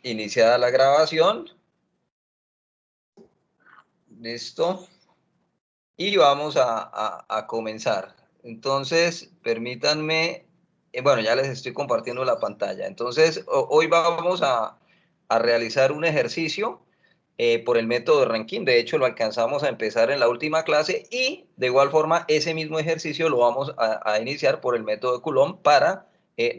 Iniciada la grabación. Listo. Y vamos a comenzar. Entonces, permítanme, bueno, ya les estoy compartiendo la pantalla. Entonces, hoy vamos a realizar un ejercicio por el método de Rankine. De hecho, lo alcanzamos a empezar en la última clase y de igual forma ese mismo ejercicio lo vamos a iniciar por el método de Coulomb para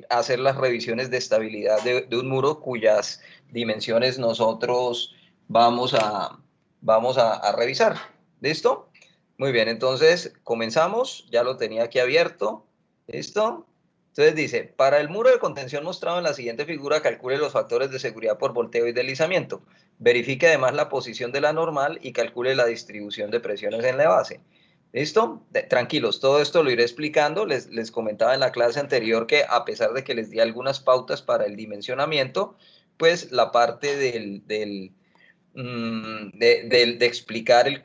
hacer las revisiones de estabilidad de un muro cuyas dimensiones nosotros vamos a revisar. ¿Listo? Muy bien, entonces comenzamos. Ya lo tenía aquí abierto. ¿Listo? Entonces dice, para el muro de contención mostrado en la siguiente figura, calcule los factores de seguridad por volteo y deslizamiento. Verifique además la posición de la normal y calcule la distribución de presiones en la base. ¿Listo? Tranquilos, todo esto lo iré explicando. Les comentaba en la clase anterior que a pesar de que les di algunas pautas para el dimensionamiento, pues la parte de explicar el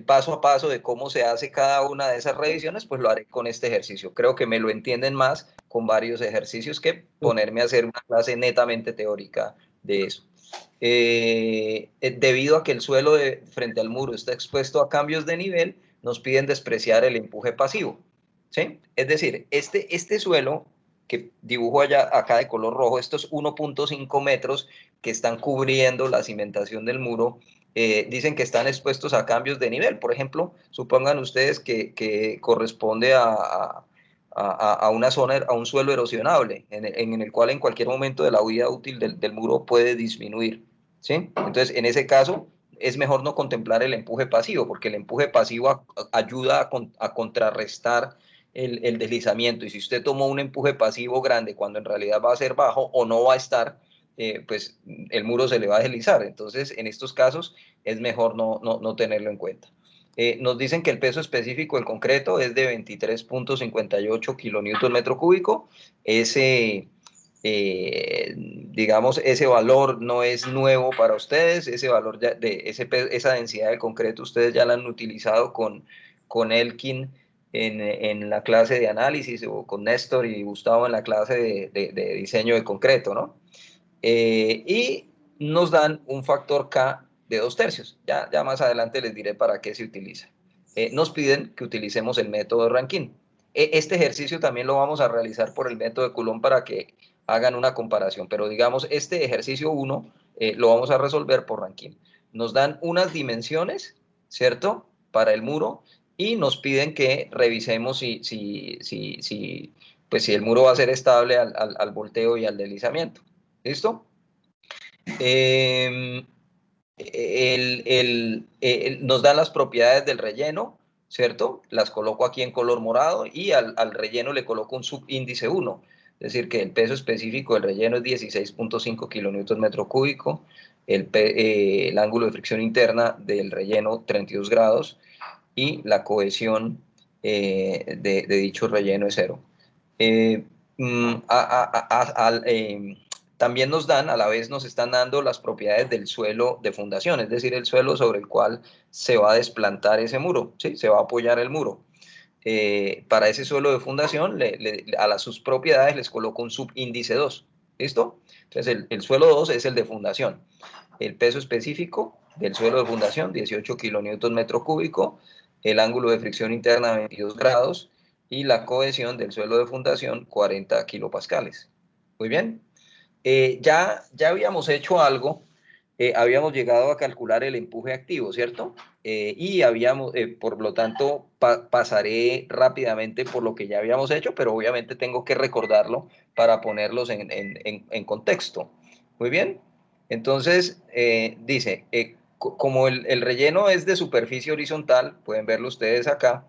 paso a paso de cómo se hace cada una de esas revisiones, pues lo haré con este ejercicio. Creo que me lo entienden más con varios ejercicios que ponerme a hacer una clase netamente teórica de eso. Debido a que el suelo frente al muro está expuesto a cambios de nivel, nos piden despreciar el empuje pasivo. ¿Sí? Es decir, este suelo que dibujo acá de color rojo, estos 1.5 metros que están cubriendo la cimentación del muro, dicen que están expuestos a cambios de nivel. Por ejemplo, supongan ustedes que corresponde a una zona, a un suelo erosionable, en el cual en cualquier momento de la vida útil del muro puede disminuir. ¿Sí? Entonces, en ese caso, es mejor no contemplar el empuje pasivo, porque el empuje pasivo ayuda a contrarrestar el deslizamiento. Y si usted tomó un empuje pasivo grande cuando en realidad va a ser bajo o no va a estar, pues el muro se le va a deslizar. Entonces, en estos casos es mejor no tenerlo en cuenta. Nos dicen que el peso específico del concreto es de 23.58 kilonewton metro cúbico. Digamos, ese valor no es nuevo para ustedes. Ese valor esa densidad de concreto ustedes ya la han utilizado con Elkin en la clase de análisis, o con Néstor y Gustavo en la clase de diseño de concreto, ¿no? Y nos dan un factor K de 2/3. Ya más adelante les diré para qué se utiliza. Nos piden que utilicemos el método de Rankine. Este ejercicio también lo vamos a realizar por el método de Coulomb para que hagan una comparación, pero digamos, este ejercicio 1 lo vamos a resolver por Rankine. Nos dan unas dimensiones, ¿cierto?, para el muro, y nos piden que revisemos pues, si el muro va a ser estable al volteo y al deslizamiento. ¿Listo? Nos dan las propiedades del relleno, ¿cierto? Las coloco aquí en color morado y al relleno le coloco un subíndice 1. Es decir, que el peso específico del relleno es 16.5 kilonewton metro cúbico, el ángulo de fricción interna del relleno 32 grados y la cohesión de dicho relleno es 0. También nos dan, a la vez nos están dando las propiedades del suelo de fundación, es decir, el suelo sobre el cual se va a desplantar ese muro, ¿sí? Se va a apoyar el muro. Para ese suelo de fundación, sus propiedades les coloco un subíndice 2. ¿Listo? Entonces, el suelo 2 es el de fundación. El peso específico del suelo de fundación, 18 kilonewton metro cúbico, el ángulo de fricción interna, 22 grados, y la cohesión del suelo de fundación, 40 kilopascales. Muy bien. Ya habíamos hecho algo, habíamos llegado a calcular el empuje activo, ¿cierto? Y por lo tanto, pasaré rápidamente por lo que ya habíamos hecho, pero obviamente tengo que recordarlo para ponerlos en contexto. Muy bien. Entonces, dice, como el relleno es de superficie horizontal, pueden verlo ustedes acá,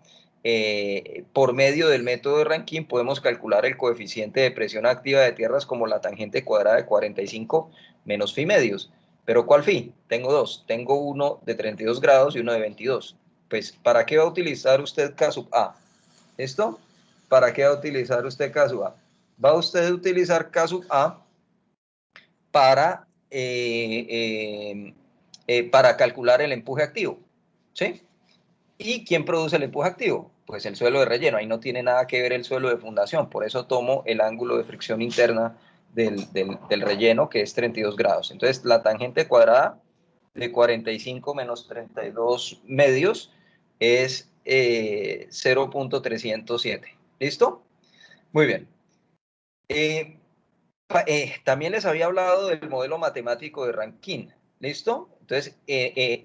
por medio del método de Rankine podemos calcular el coeficiente de presión activa de tierras como la tangente cuadrada de 45 menos phi medios. ¿Pero cuál phi? Tengo dos. Tengo uno de 32 grados y uno de 22. Pues, ¿para qué va a utilizar usted K sub A? ¿Esto? ¿Para qué va a utilizar usted K sub A? Va usted a utilizar K sub A para calcular el empuje activo. ¿Sí? ¿Y quién produce el empuje activo? Pues el suelo de relleno. Ahí no tiene nada que ver el suelo de fundación. Por eso tomo el ángulo de fricción interna del relleno, que es 32 grados. Entonces, la tangente cuadrada de 45 menos 32 medios es 0.307. ¿Listo? Muy bien. También les había hablado del modelo matemático de Rankine. ¿Listo? Entonces,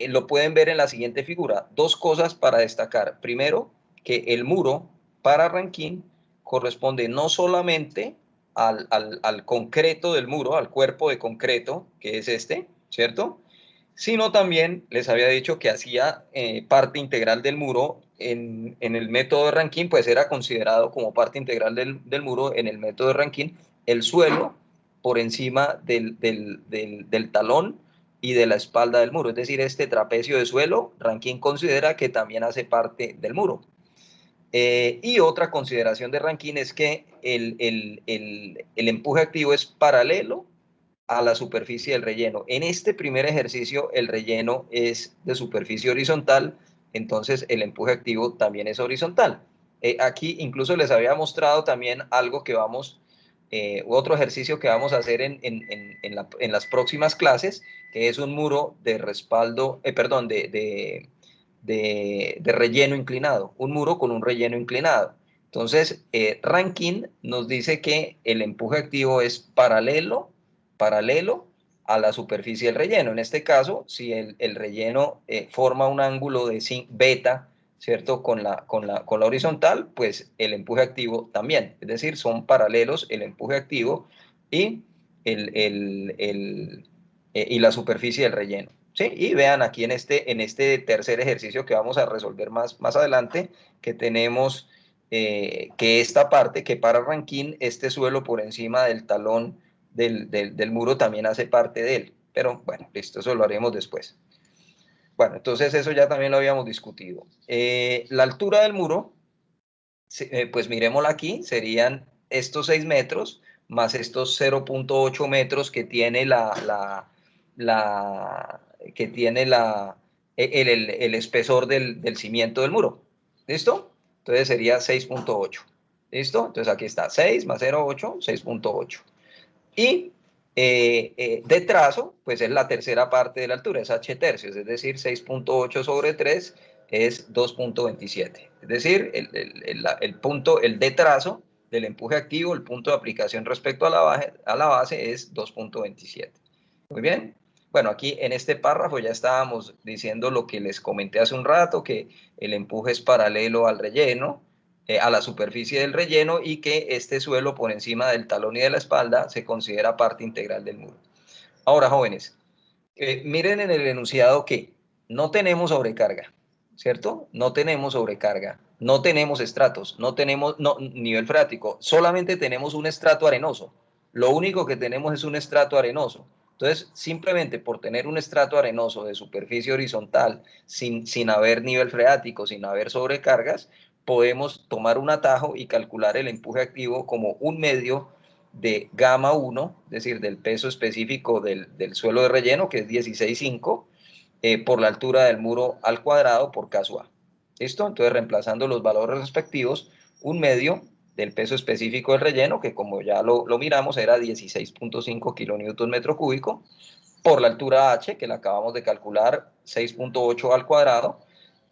lo pueden ver en la siguiente figura. Dos cosas para destacar. Primero, que el muro para Rankine corresponde no solamente al concreto del muro, al cuerpo de concreto, que es este, ¿cierto? Sino también les había dicho que hacía parte integral del muro en el método de Rankine, pues era considerado como parte integral del muro en el método de Rankine el suelo por encima del talón y de la espalda del muro. Es decir, este trapecio de suelo, Rankine considera que también hace parte del muro. Y otra consideración de Rankine es que el empuje activo es paralelo a la superficie del relleno. En este primer ejercicio, el relleno es de superficie horizontal, entonces el empuje activo también es horizontal. Aquí incluso les había mostrado también algo que vamos, otro ejercicio que vamos a hacer en las próximas clases, que es un muro de respaldo, perdón, de relleno inclinado, un muro con un relleno inclinado. Entonces, Rankine nos dice que el empuje activo es paralelo a la superficie del relleno. En este caso, si el relleno forma un ángulo de beta, ¿cierto? Con la horizontal, pues el empuje activo también. Es decir, son paralelos el empuje activo y, y la superficie del relleno. ¿Sí? Y vean aquí en este tercer ejercicio que vamos a resolver más adelante, que tenemos que esta parte, que para Rankine, este suelo por encima del talón del muro también hace parte de él. Pero bueno, listo, eso lo haremos después. Bueno, entonces eso ya también lo habíamos discutido. La altura del muro, pues miremosla aquí, serían estos 6 metros más estos 0.8 metros que tiene el espesor del cimiento del muro. ¿Listo? Entonces sería 6.8. ¿Listo? Entonces aquí está 6 más 0.8, 6.8. Y de trazo, pues es la tercera parte de la altura, es h tercios, es decir, 6.8 sobre 3 es 2.27. Es decir, el de trazo del empuje activo, el punto de aplicación respecto a la base es 2.27. Muy bien. Bueno, aquí en este párrafo ya estábamos diciendo lo que les comenté hace un rato, que el empuje es paralelo al relleno, a la superficie del relleno, y que este suelo por encima del talón y de la espalda se considera parte integral del muro. Ahora, jóvenes, miren en el enunciado que no tenemos sobrecarga, ¿cierto? No tenemos sobrecarga, no tenemos estratos, no tenemos nivel freático, solamente tenemos un estrato arenoso. Lo único que tenemos es un estrato arenoso. Entonces, simplemente por tener un estrato arenoso de superficie horizontal, sin haber nivel freático, sin haber sobrecargas, podemos tomar un atajo y calcular el empuje activo como un medio de gamma 1, es decir, del peso específico del suelo de relleno, que es 16,5, por la altura del muro al cuadrado por caso A. ¿Listo? Entonces, reemplazando los valores respectivos, un medio del peso específico del relleno, que como ya lo miramos, era 16.5 kilonewton metro cúbico, por la altura H, que la acabamos de calcular, 6.8 al cuadrado,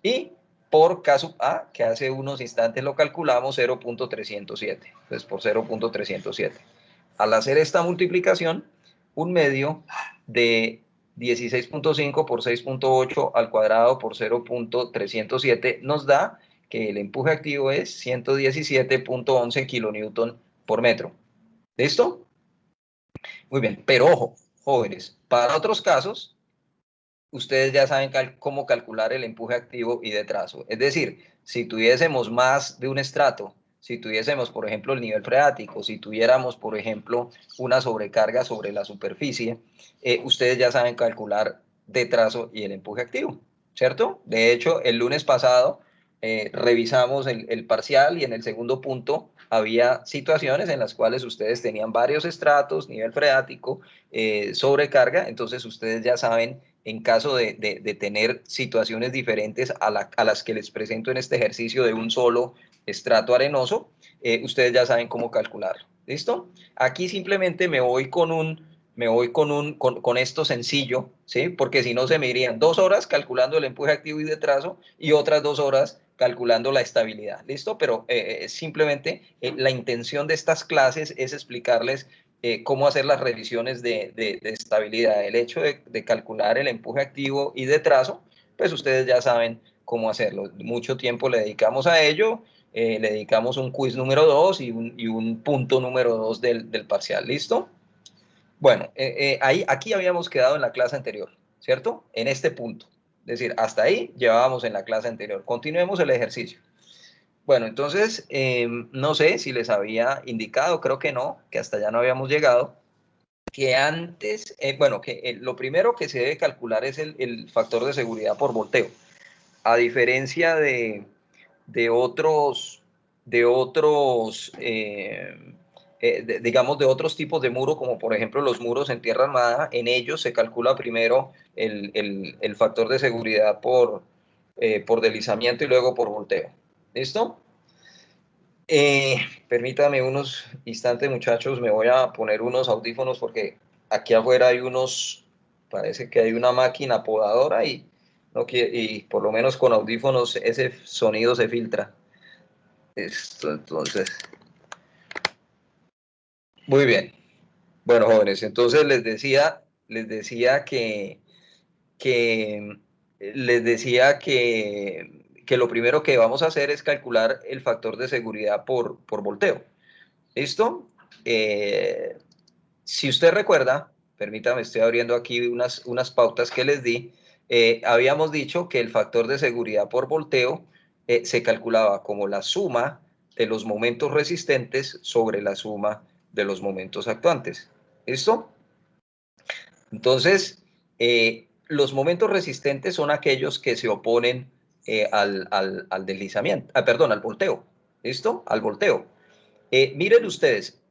y por caso A, que hace unos instantes lo calculamos, 0.307. Entonces, por 0.307. Al hacer esta multiplicación, un medio de 16.5 por 6.8 al cuadrado por 0.307 nos da que el empuje activo es 117.11 kilonewton por metro. ¿Listo? Muy bien, pero ojo, jóvenes, para otros casos, ustedes ya saben cómo calcular el empuje activo y de trazo. Es decir, si tuviésemos más de un estrato, si tuviésemos, por ejemplo, el nivel freático, si tuviéramos, por ejemplo, una sobrecarga sobre la superficie, ustedes ya saben calcular de trazo y el empuje activo, ¿cierto? De hecho, el lunes pasado revisamos el parcial y en el segundo punto había situaciones en las cuales ustedes tenían varios estratos, nivel freático, sobrecarga, entonces ustedes ya saben en caso de tener situaciones diferentes a las que les presento en este ejercicio de un solo estrato arenoso, ustedes ya saben cómo calcularlo. ¿Listo? Aquí simplemente con esto sencillo, ¿sí? Porque si no se me irían 2 horas calculando el empuje activo y de trazo y otras 2 horas calculando la estabilidad, ¿listo? Pero simplemente la intención de estas clases es explicarles cómo hacer las revisiones de estabilidad. El hecho de calcular el empuje activo y de trazo, pues ustedes ya saben cómo hacerlo. Mucho tiempo le dedicamos a ello. Le dedicamos un quiz número 2 y un punto número 2 del parcial. ¿Listo? Bueno, aquí habíamos quedado en la clase anterior, ¿cierto? En este punto. Es decir, hasta ahí llevábamos en la clase anterior. Continuemos el ejercicio. Bueno, entonces, no sé si les había indicado, creo que no, que hasta allá no habíamos llegado, que antes, bueno, que lo primero que se debe calcular es el factor de seguridad por volteo. A diferencia de otros, de otros digamos, de otros tipos de muro, como por ejemplo los muros en tierra armada, en ellos se calcula primero el factor de seguridad por deslizamiento y luego por volteo. ¿Listo? Permítame unos instantes, muchachos, me voy a poner unos audífonos porque aquí afuera hay parece que hay una máquina podadora y por lo menos con audífonos ese sonido se filtra. Esto, entonces, muy bien. Bueno, jóvenes, entonces que, les decía que lo primero que vamos a hacer es calcular el factor de seguridad por volteo. ¿Listo? Si usted recuerda, permítame, estoy abriendo aquí unas pautas que les di. Habíamos dicho que el factor de seguridad por volteo se calculaba como la suma de los momentos resistentes sobre la suma de los momentos actuantes. ¿Listo? Entonces, los momentos resistentes son aquellos que se oponen al deslizamiento, perdón, al volteo. ¿Listo? Al volteo. Miren ustedes,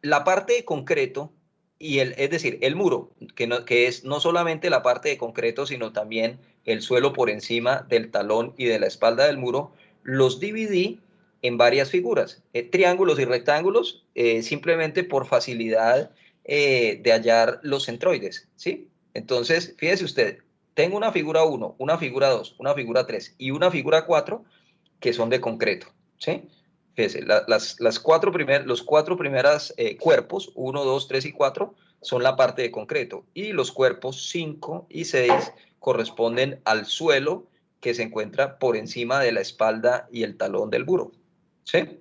la parte de concreto, es decir, el muro, que es no solamente la parte de concreto, sino también el suelo por encima del talón y de la espalda del muro, los dividí en varias figuras, triángulos y rectángulos, simplemente por facilidad de hallar los centroides, ¿sí? Entonces, fíjese usted, tengo una figura 1, una figura 2, una figura 3 y una figura 4 que son de concreto, ¿sí? Fíjese, los cuatro primeros cuerpos, 1, 2, 3 y 4, son la parte de concreto. Y los cuerpos 5 y 6 corresponden al suelo que se encuentra por encima de la espalda y el talón del muro. ¿Sí?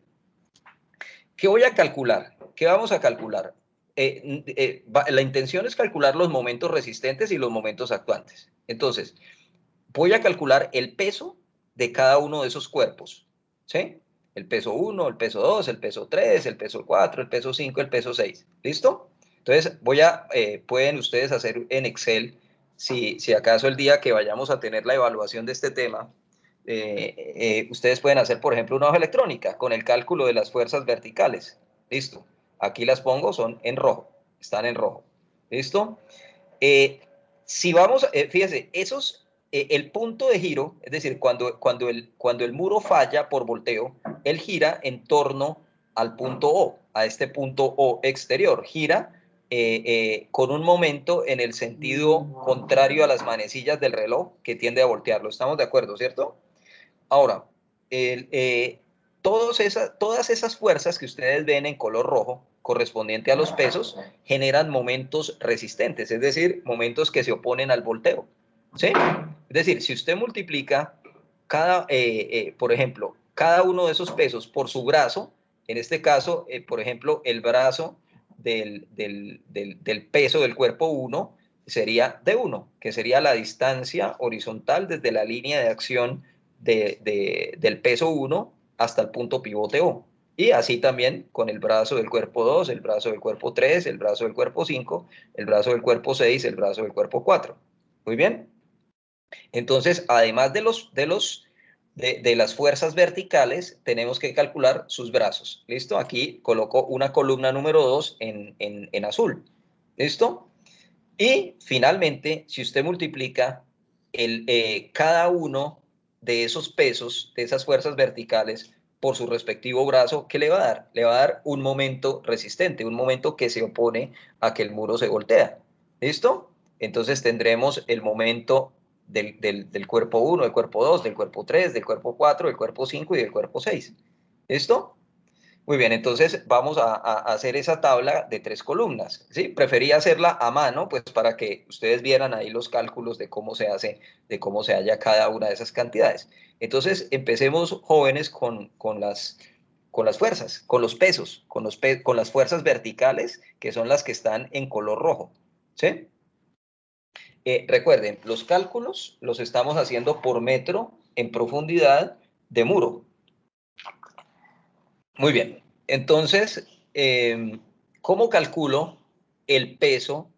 ¿Qué voy a calcular? ¿Qué vamos a calcular? La intención es calcular los momentos resistentes y los momentos actuantes. Entonces, voy a calcular el peso de cada uno de esos cuerpos. ¿Sí? El peso 1, el peso 2, el peso 3, el peso 4, el peso 5, el peso 6. ¿Listo? Entonces, pueden ustedes hacer en Excel, si acaso el día que vayamos a tener la evaluación de este tema, ustedes pueden hacer, por ejemplo, una hoja electrónica con el cálculo de las fuerzas verticales. ¿Listo? Aquí las pongo, son en rojo, están en rojo. ¿Listo? Eh, si vamos, fíjense, el punto de giro, es decir, cuando el muro falla por volteo, él gira en torno al punto O, a este punto O exterior, gira con un momento en el sentido contrario a las manecillas del reloj que tiende a voltearlo. ¿Estamos de acuerdo, cierto? Ahora, el, todas esas fuerzas que ustedes ven en color rojo, correspondiente a los pesos, generan momentos resistentes, es decir, momentos que se oponen al volteo. ¿Sí? Es decir, si usted multiplica por ejemplo, cada uno de esos pesos por su brazo, en este caso, por ejemplo, el brazo del peso del cuerpo 1 sería D1, que sería la distancia horizontal desde la línea de acción del peso 1 hasta el punto pivote O. Y así también con el brazo del cuerpo 2, el brazo del cuerpo 3, el brazo del cuerpo 5, el brazo del cuerpo 6, el brazo del cuerpo 4. Muy bien. Entonces, además de las fuerzas verticales, tenemos que calcular sus brazos. ¿Listo? Aquí coloco una columna número 2 en azul. ¿Listo? Y finalmente, si usted multiplica cada uno de esos pesos, de esas fuerzas verticales, por su respectivo brazo, ¿qué le va a dar? Le va a dar un momento resistente, un momento que se opone a que el muro se voltea. ¿Listo? Entonces tendremos el momento del cuerpo 1, del cuerpo 2, del cuerpo 3, del cuerpo 4, del cuerpo 5 y del cuerpo 6. ¿Listo? Muy bien, entonces vamos a hacer esa tabla de 3 columnas, ¿sí? Prefería hacerla a mano, pues para que ustedes vieran ahí los cálculos de cómo se hace, de cómo se halla cada una de esas cantidades. Entonces, empecemos, jóvenes, con las fuerzas, con los pesos, con las fuerzas verticales, que son las que están en color rojo, ¿sí? Recuerden, los cálculos los estamos haciendo por metro en profundidad de muro. Muy bien. Entonces, ¿cómo calculo el peso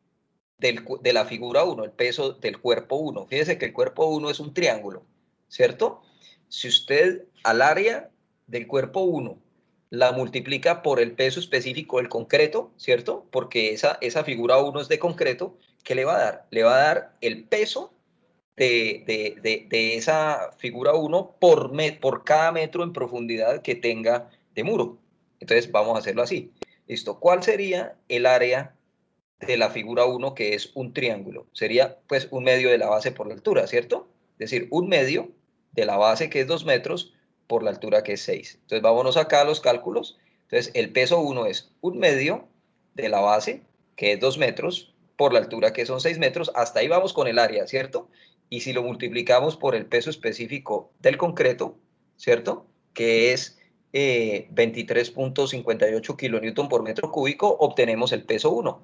de la figura 1, el peso del cuerpo 1? Fíjese que el cuerpo 1 es un triángulo, ¿cierto? Si usted al área del cuerpo 1 la multiplica por el peso específico del concreto, ¿cierto? Porque esa figura 1 es de concreto, ¿qué le va a dar? Le va a dar el peso de esa figura 1 por cada metro en profundidad que tenga de muro. Entonces vamos a hacerlo así. Listo. ¿Cuál sería el área de la figura 1 que es un triángulo? Sería pues un medio de la base por la altura, ¿cierto? Es decir, un medio de la base que es 2 metros por la altura que es 6. Entonces vámonos acá a los cálculos. Entonces el peso 1 es un medio de la base que es 2 metros por la altura que son 6 metros. Hasta ahí vamos con el área, ¿cierto? Y si lo multiplicamos por el peso específico del concreto, ¿cierto? Que es 23.58 kilonewton por metro cúbico, obtenemos el peso 1,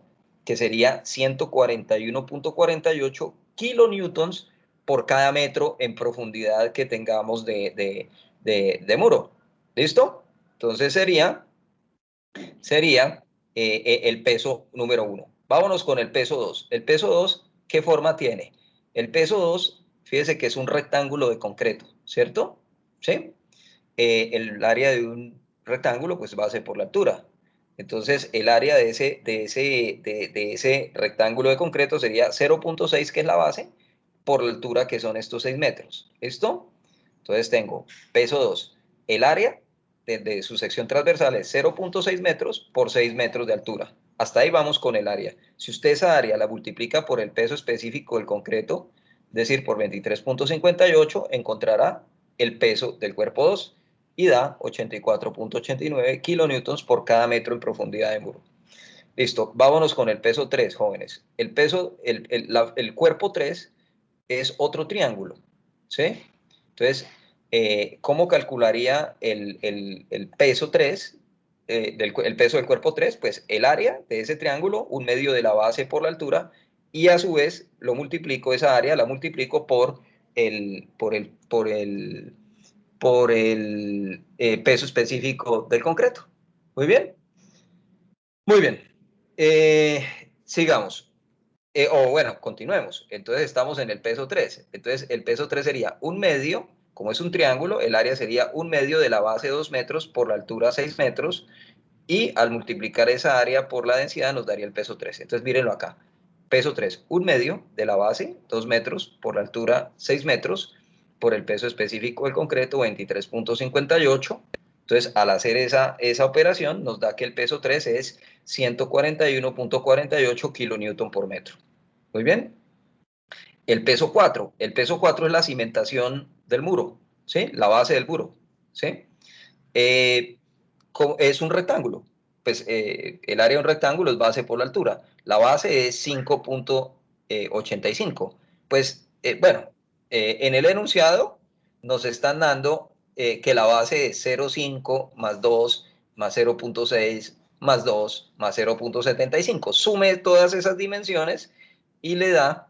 que sería 141.48 kilonewtons por cada metro en profundidad que tengamos de muro. ¿Listo? Entonces sería el peso número 1. Vámonos con el peso 2. El peso 2, ¿qué forma tiene? El peso 2, fíjese que es un rectángulo de concreto, ¿cierto? ¿Sí? El área de un rectángulo pues va a ser por la altura. Entonces el área de ese rectángulo de concreto sería 0.6, que es la base, por la altura que son estos 6 metros. ¿Listo? Entonces tengo peso 2. El área de su sección transversal es 0.6 metros por 6 metros de altura. Hasta ahí vamos con el área. Si usted esa área la multiplica por el peso específico del concreto, es decir, por 23.58, encontrará el peso del cuerpo 2 y da 84.89 kilonewtons por cada metro en profundidad de muro. Listo, vámonos con el peso 3, jóvenes. El cuerpo 3 es otro triángulo, ¿sí? Entonces, ¿cómo calcularía el peso 3, el peso del cuerpo 3? Pues el área de ese triángulo, un medio de la base por la altura, y a su vez lo multiplico, esa área la multiplico por el peso específico del concreto. Muy bien, muy bien. Sigamos. O bueno, continuemos. Entonces estamos en el peso 3. Entonces el peso 3 sería un medio, como es un triángulo, el área sería un medio de la base 2 metros por la altura 6 metros, y al multiplicar esa área por la densidad nos daría el peso 3. Entonces mírenlo acá. Peso 3, un medio de la base 2 metros por la altura 6 metros por el peso específico del concreto 23.58. Entonces, al hacer esa operación, nos da que el peso 3 es 141.48 kilonewton por metro. Muy bien. El peso 4 es la cimentación del muro, ¿sí? La base del muro, ¿sí? Eh, es un rectángulo. Pues el área de un rectángulo es base por la altura. La base es 5.85. Pues bueno, en el enunciado nos están dando que la base es 0.5 más 2 más 0.6 más 2 más 0.75. Sume todas esas dimensiones y le da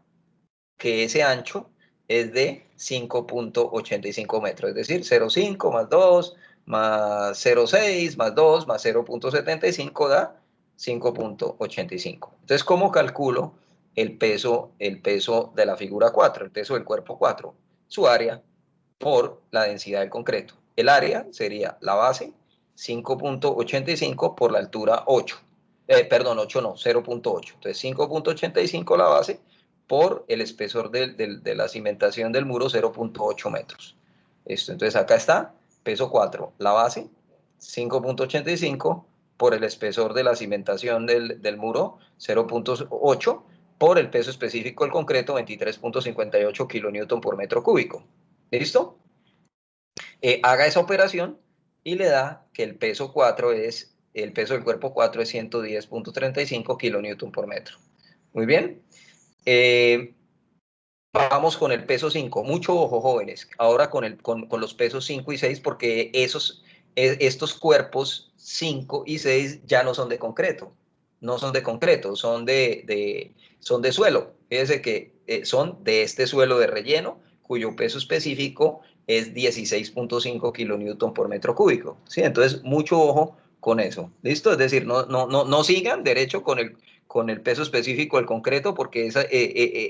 que ese ancho es de 5.85 metros, es decir, 0.5 más 2 más 0.6 más 2 más 0.75 da 5.85. Entonces, ¿cómo calculo el peso de la figura 4, el peso del cuerpo 4? Su área por la densidad del concreto. El área sería la base 5.85 por la altura 8. Perdón, 8 no, 0.8. Entonces 5.85 la base por el espesor de la cimentación del muro, 0.8 metros. Esto, entonces acá está peso 4, la base, 5.85 por el espesor de la cimentación del muro, 0.8 por el peso específico del concreto, 23.58 kilonewton por metro cúbico. ¿Listo? Haga esa operación y le da que el peso 4 es, el peso del cuerpo 4 es 110.35 kilonewton por metro. Muy bien. Vamos con el peso 5. Mucho ojo, jóvenes. Ahora con los pesos 5 y 6, porque estos cuerpos 5 y 6 ya no son de concreto. No son de concreto, son de suelo. Fíjense que son de este suelo de relleno, cuyo peso específico es 16.5 kilonewton por metro cúbico. ¿Sí? Entonces, mucho ojo con eso. ¿Listo? Es decir, no sigan derecho con el peso específico del concreto, porque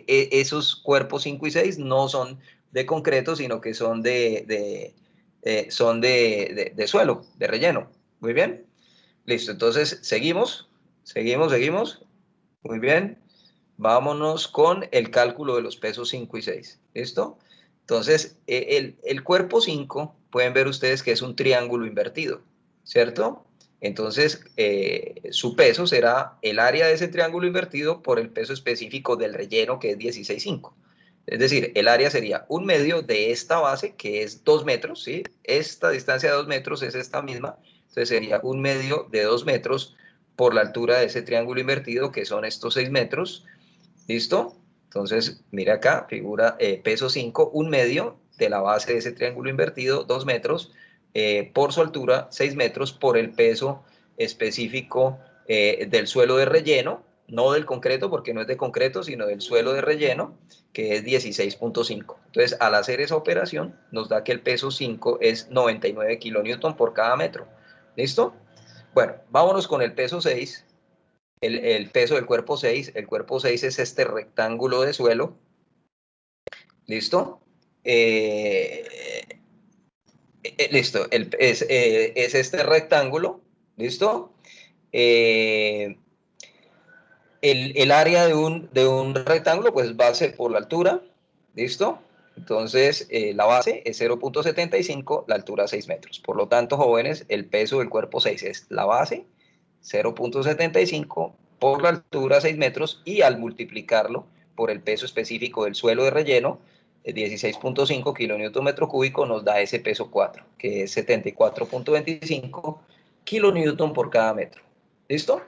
esos cuerpos 5 y 6 no son de concreto, sino que son de suelo, de relleno. Muy bien. Listo, entonces seguimos. Muy bien. Vámonos con el cálculo de los pesos 5 y 6. ¿Listo? Entonces, el cuerpo 5, pueden ver ustedes que es un triángulo invertido, ¿cierto? Entonces, su peso será el área de ese triángulo invertido por el peso específico del relleno, que es 16,5. Es decir, el área sería 1/2 de esta base, que es 2 metros, ¿sí? Esta distancia de 2 metros es esta misma. Entonces, sería 1/2 de 2 metros por la altura de ese triángulo invertido, que son estos 6 metros. ¿Listo? Entonces, mira acá, figura peso 5, 1/2 de la base de ese triángulo invertido, 2 metros, por su altura, 6 metros, por el peso específico del suelo de relleno, no del concreto, porque no es de concreto, sino del suelo de relleno, que es 16.5. Entonces, al hacer esa operación, nos da que el peso 5 es 99 kilonewton por cada metro. ¿Listo? Bueno, vámonos con el peso 6. El peso del cuerpo 6, el cuerpo 6 es este rectángulo de suelo, ¿listo? Listo, es este rectángulo, ¿listo? Eh, el área de un rectángulo, pues va a ser por la altura, ¿listo? Entonces, la base es 0.75, la altura 6 metros. Por lo tanto, jóvenes, el peso del cuerpo 6 es la base, 0.75 por la altura 6 metros, y al multiplicarlo por el peso específico del suelo de relleno, 16.5 kilonewton metro cúbico, nos da ese peso 4, que es 74.25 kilonewton por cada metro. ¿Listo?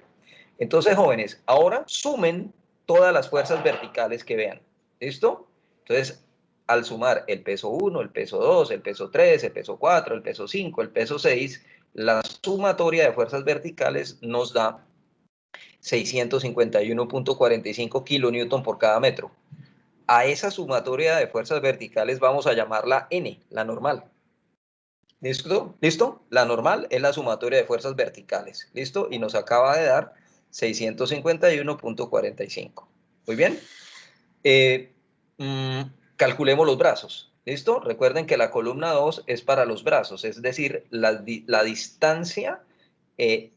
Entonces, jóvenes, ahora sumen todas las fuerzas verticales que vean. ¿Listo? Entonces, al sumar el peso 1, el peso 2, el peso 3, el peso 4, el peso 5, el peso 6, la sumatoria de fuerzas verticales nos da 651.45 kilonewton por cada metro. A esa sumatoria de fuerzas verticales vamos a llamarla N, la normal. ¿Listo? ¿Listo? La normal es la sumatoria de fuerzas verticales. ¿Listo? Y nos acaba de dar 651.45. Muy bien. Eh, Calculemos los brazos. ¿Listo? Recuerden que la columna 2 es para los brazos, es decir, la distancia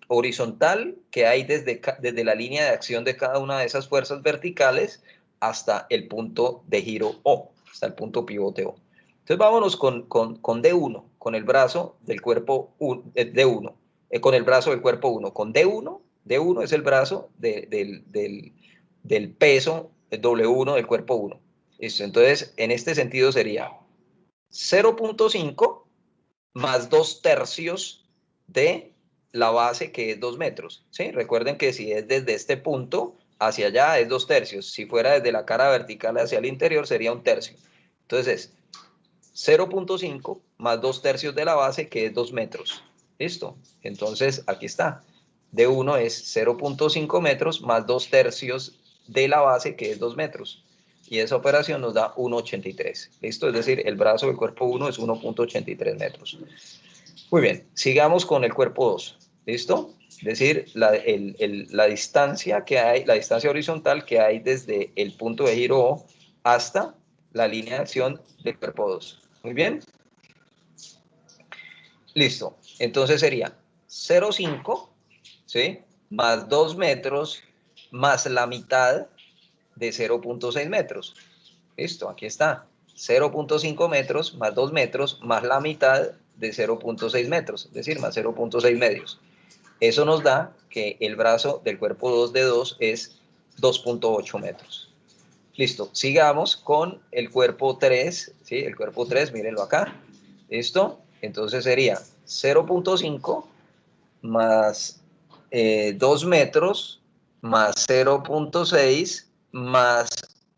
horizontal que hay desde la línea de acción de cada una de esas fuerzas verticales hasta el punto de giro O, hasta el punto pivote O. Entonces vámonos con D1, con el brazo del cuerpo D1, con el brazo del cuerpo 1, con D1. D1 es el brazo del peso W1 del cuerpo 1. ¿Listo? Entonces, en este sentido sería 0.5 más 2/3 de la base, que es 2 metros. ¿Sí? Recuerden que si es desde este punto hacia allá es 2/3. Si fuera desde la cara vertical hacia el interior sería 1/3. Entonces, 0.5 más 2/3 de la base, que es 2 metros. ¿Listo? Entonces, aquí está. D1 es 0.5 metros más 2/3 de la base, que es 2 metros. Y esa operación nos da 1.83. ¿Listo? Es decir, el brazo del cuerpo 1 es 1.83 metros. Muy bien, sigamos con el cuerpo 2. ¿Listo? Es decir, la distancia que hay, la distancia horizontal que hay desde el punto de giro O hasta la línea de acción del cuerpo 2. Muy bien. Listo. Entonces sería 0,5, ¿sí? Más 2 metros más la mitad de 0.6 metros. Listo, aquí está. 0.5 metros más 2 metros más la mitad de 0.6 metros, es decir, más 0.6 medios. Eso nos da que el brazo del cuerpo 2 de 2 es 2.8 metros. Listo, sigamos con el cuerpo 3, ¿sí? El cuerpo 3, mírenlo acá. ¿Listo? Entonces sería 0.5 más 2 metros más 0.6 más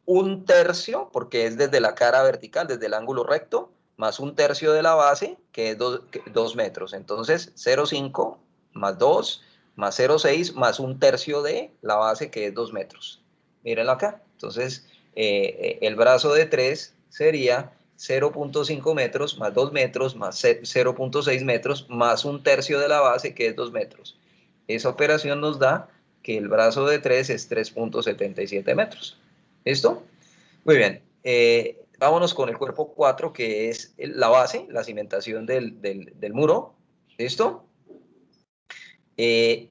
un tercio, porque es desde la cara vertical, desde el ángulo recto, más un tercio de la base, que es 2 metros. Entonces, 0.5 más 2 más 0.6 más un tercio de la base, que es 2 metros. Mírenlo acá. Entonces, el brazo de 3 sería 0.5 metros más 2 metros más 0.6 metros más un tercio de la base, que es 2 metros. Esa operación nos da que el brazo de 3 es 3.77 metros. ¿Listo? Muy bien. Vámonos con el cuerpo 4, que es la base, la cimentación del muro. ¿Listo? Es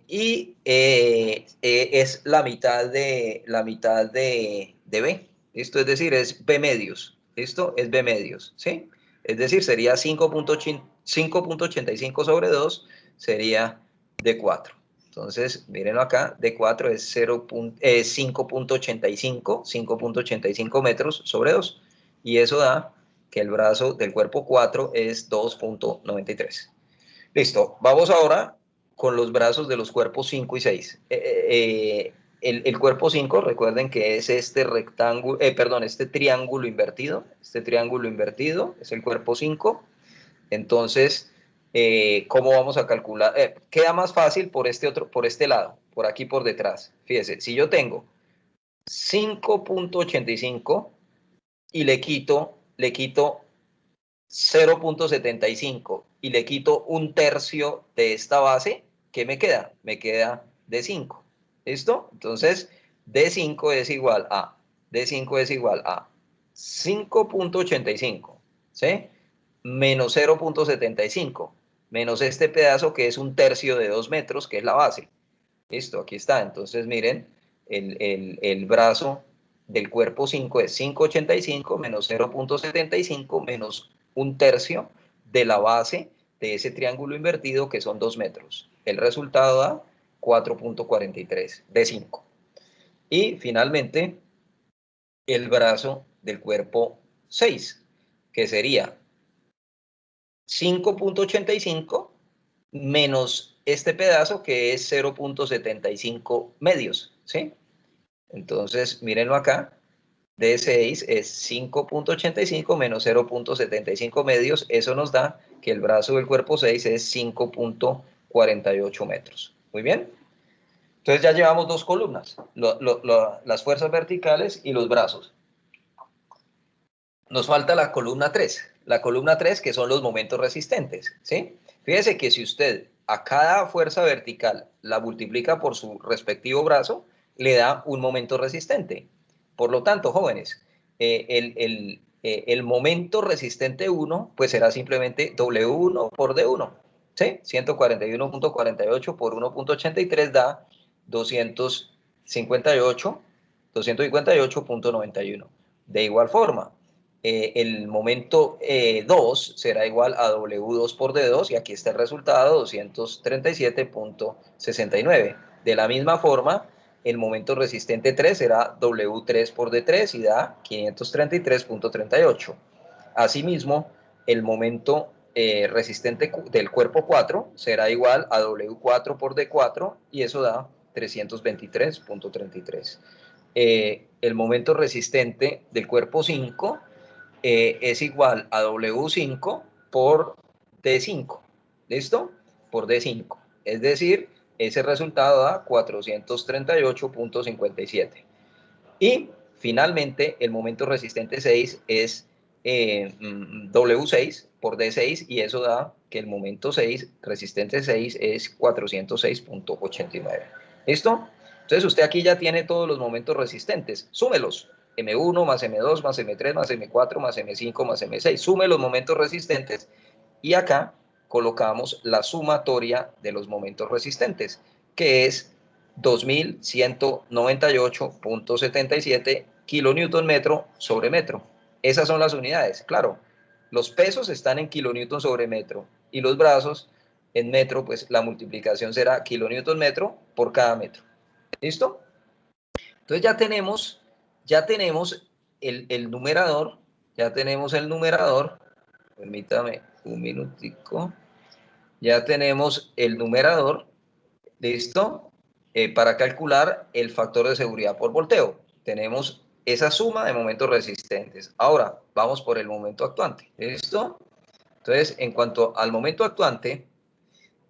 la mitad de B. ¿Listo? Es decir, es B medios. ¿Listo? Es B medios. ¿Sí? Es decir, sería 5.85 sobre 2, sería D4. Entonces, mírenlo acá, D4 es 5.85 metros sobre 2. Y eso da que el brazo del cuerpo 4 es 2.93. Listo, vamos ahora con los brazos de los cuerpos 5 y 6. El cuerpo 5, recuerden que es este rectángulo, perdón, este triángulo invertido. Este triángulo invertido es el cuerpo 5. Entonces, ¿cómo vamos a calcular? Queda más fácil por este lado, por aquí por detrás. Fíjese, si yo tengo 5.85 y le quito 0.75 y le quito un tercio de esta base, ¿qué me queda? Me queda D5. ¿Listo? Entonces, D5 es igual a, D5 es igual a 5.85, ¿sí? Menos 0.75, menos este pedazo que es un tercio de 2 metros, que es la base. Listo, aquí está. Entonces, miren, el brazo del cuerpo 5 es 5.85 menos 0.75 menos un tercio de la base de ese triángulo invertido, que son 2 metros. El resultado da 4.43 de 5. Y finalmente, el brazo del cuerpo 6, que sería 5.85 menos este pedazo, que es 0.75 medios, ¿sí? Entonces, mírenlo acá, D6 es 5.85 menos 0.75 medios, eso nos da que el brazo del cuerpo 6 es 5.48 metros. Muy bien. Entonces ya llevamos dos columnas, las fuerzas verticales y los brazos. Nos falta la columna 3. La columna 3, que son los momentos resistentes, ¿sí? Fíjese que si usted a cada fuerza vertical la multiplica por su respectivo brazo, le da un momento resistente. Por lo tanto, jóvenes, el momento resistente 1, pues será simplemente W1 por D1, ¿sí? 141.48 por 1.83 da 258.91. De igual forma, el momento 2 será igual a W2 por D2, y aquí está el resultado, 237.69. De la misma forma, el momento resistente 3 será W3 por D3 y da 533.38. Asimismo, el momento resistente del cuerpo 4 será igual a W4 por D4 y eso da 323.33. El momento resistente del cuerpo 5 es igual a W5 por D5. ¿Listo? Por D5. Es decir, ese resultado da 438.57. Y finalmente, el momento resistente 6 es W6 por D6 y eso da que el momento 6, resistente 6, es 406.89. ¿Listo? Entonces usted aquí ya tiene todos los momentos resistentes. Súmelos. M1 más M2 más M3 más M4 más M5 más M6. Sume los momentos resistentes y acá colocamos la sumatoria de los momentos resistentes, que es 2.198.77 kilonewton metro sobre metro. Esas son las unidades. Claro, los pesos están en kilonewton sobre metro y los brazos en metro, pues la multiplicación será kilonewton metro por cada metro. ¿Listo? Entonces ya tenemos el numerador, permítame un minutico, ya tenemos el numerador, ¿listo? Para calcular el factor de seguridad por volteo. Tenemos esa suma de momentos resistentes. Ahora, vamos por el momento actuante, ¿listo? Entonces, en cuanto al momento actuante,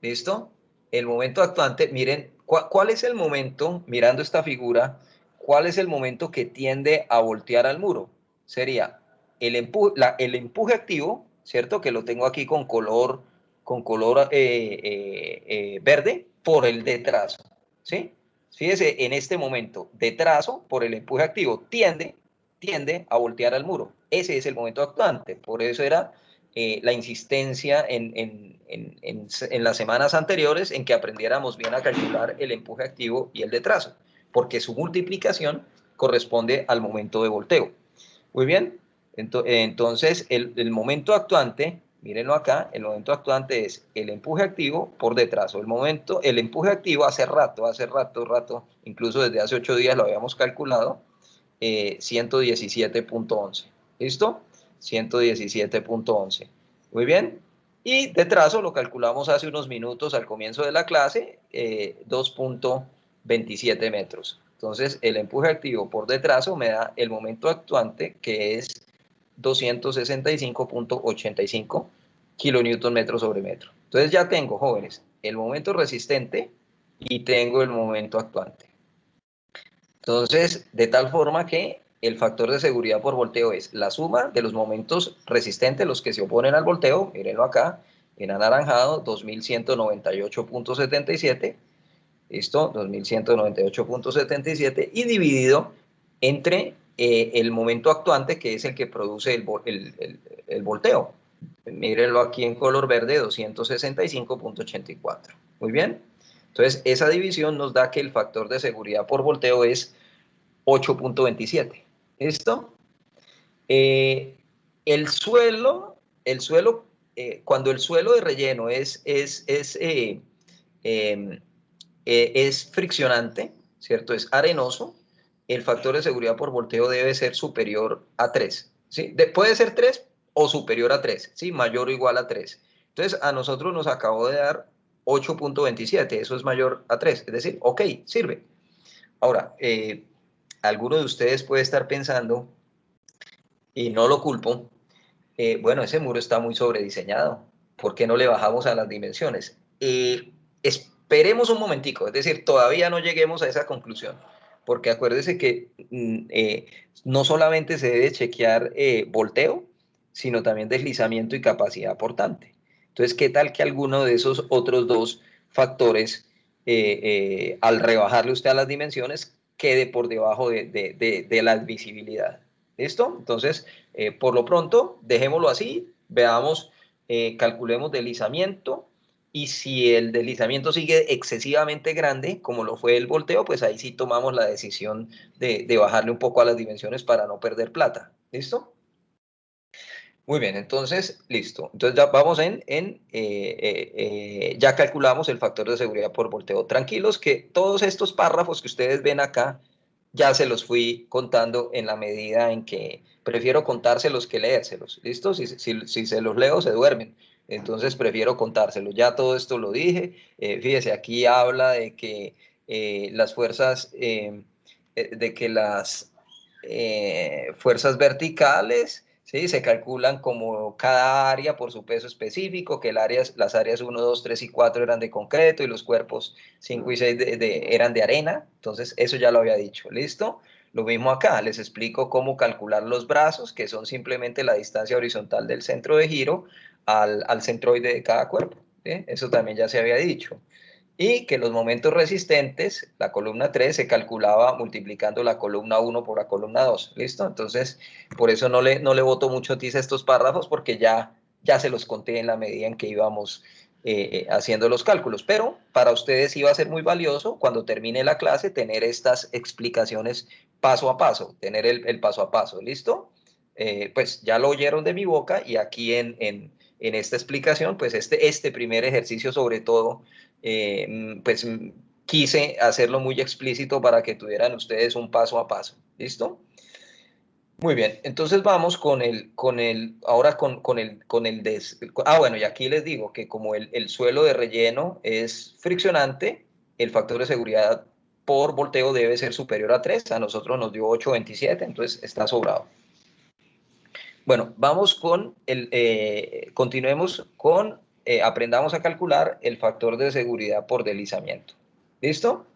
¿listo? El momento actuante, miren, ¿cuál es el momento, mirando esta figura, cuál es el momento que tiende a voltear al muro? Sería el empuje activo, ¿cierto? Que lo tengo aquí con color verde, por el de trazo, ¿sí? Fíjese, en este momento, de trazo, por el empuje activo, tiende a voltear al muro. Ese es el momento actuante, por eso era la insistencia en las semanas anteriores en que aprendiéramos bien a calcular el empuje activo y el de trazo, porque su multiplicación corresponde al momento de volteo. Muy bien, entonces el momento actuante, mírenlo acá, el momento actuante es el empuje activo por de trazo. El empuje activo hace rato, incluso desde hace 8 días lo habíamos calculado, 117.11. ¿Listo? 117.11. Muy bien. Y de trazo lo calculamos hace unos minutos al comienzo de la clase, 2.27 metros. Entonces, el empuje activo por de trazo me da el momento actuante, que es 265.85 kilonewton metro sobre metro. Entonces ya tengo, jóvenes, el momento resistente y tengo el momento actuante. Entonces, de tal forma que el factor de seguridad por volteo es la suma de los momentos resistentes, los que se oponen al volteo, mírenlo acá, en anaranjado, 2198.77, ¿listo? 2198.77, y dividido entre el momento actuante, que es el que produce el volteo. Mírenlo aquí en color verde, 265.84. Muy bien. Entonces, esa división nos da que el factor de seguridad por volteo es 8.27. ¿Listo? Eh, el suelo cuando el suelo de relleno eh, es friccionante, ¿cierto? Es arenoso, el factor de seguridad por volteo debe ser superior a 3. ¿Sí? Puede ser 3 o superior a 3, ¿sí? Mayor o igual a 3. Entonces, a nosotros nos acabó de dar 8.27, eso es mayor a 3, es decir, ok, sirve. Ahora, alguno de ustedes puede estar pensando, y no lo culpo, bueno, ese muro está muy sobrediseñado, ¿por qué no le bajamos a las dimensiones? Esperemos un momentico, es decir, todavía no lleguemos a esa conclusión, porque acuérdese que no solamente se debe chequear volteo, sino también deslizamiento y capacidad portante. Entonces, ¿qué tal que alguno de esos otros dos factores, al rebajarle usted a las dimensiones, quede por debajo de la admisibilidad? ¿Listo? Entonces, por lo pronto, dejémoslo así, veamos, calculemos deslizamiento, y si el deslizamiento sigue excesivamente grande, como lo fue el volteo, pues ahí sí tomamos la decisión de bajarle un poco a las dimensiones para no perder plata. ¿Listo? Muy bien, entonces, listo. Entonces ya vamos ya calculamos el factor de seguridad por volteo. Tranquilos que todos estos párrafos que ustedes ven acá, ya se los fui contando en la medida en que prefiero contárselos que leérselos. ¿Listo? Si se los leo, se duermen. Entonces prefiero contárselos. Ya todo esto lo dije. Fíjese, aquí habla de que las fuerzas, de que las fuerzas verticales, ¿sí? Se calculan como cada área por su peso específico, que las áreas 1, 2, 3 y 4 eran de concreto y los cuerpos 5 y 6 eran de arena. Entonces, eso ya lo había dicho. ¿Listo? Lo mismo acá, les explico cómo calcular los brazos, que son simplemente la distancia horizontal del centro de giro al centroide de cada cuerpo. ¿Sí? Eso también ya se había dicho. Y que los momentos resistentes, la columna 3 se calculaba multiplicando la columna 1 por la columna 2. ¿Listo? Entonces, por eso no le boto mucho tiza a estos párrafos, porque ya se los conté en la medida en que íbamos haciendo los cálculos. Pero para ustedes iba a ser muy valioso cuando termine la clase tener estas explicaciones paso a paso, tener el paso a paso. ¿Listo? Pues ya lo oyeron de mi boca, y aquí en esta explicación, pues este primer ejercicio sobre todo, pues quise hacerlo muy explícito para que tuvieran ustedes un paso a paso. ¿Listo? Muy bien, entonces vamos ahora bueno, y aquí les digo que como el suelo de relleno es friccionante, el factor de seguridad por volteo debe ser superior a 3, a nosotros nos dio 8,27, entonces está sobrado. Bueno, continuemos con, aprendamos a calcular el factor de seguridad por deslizamiento. ¿Listo?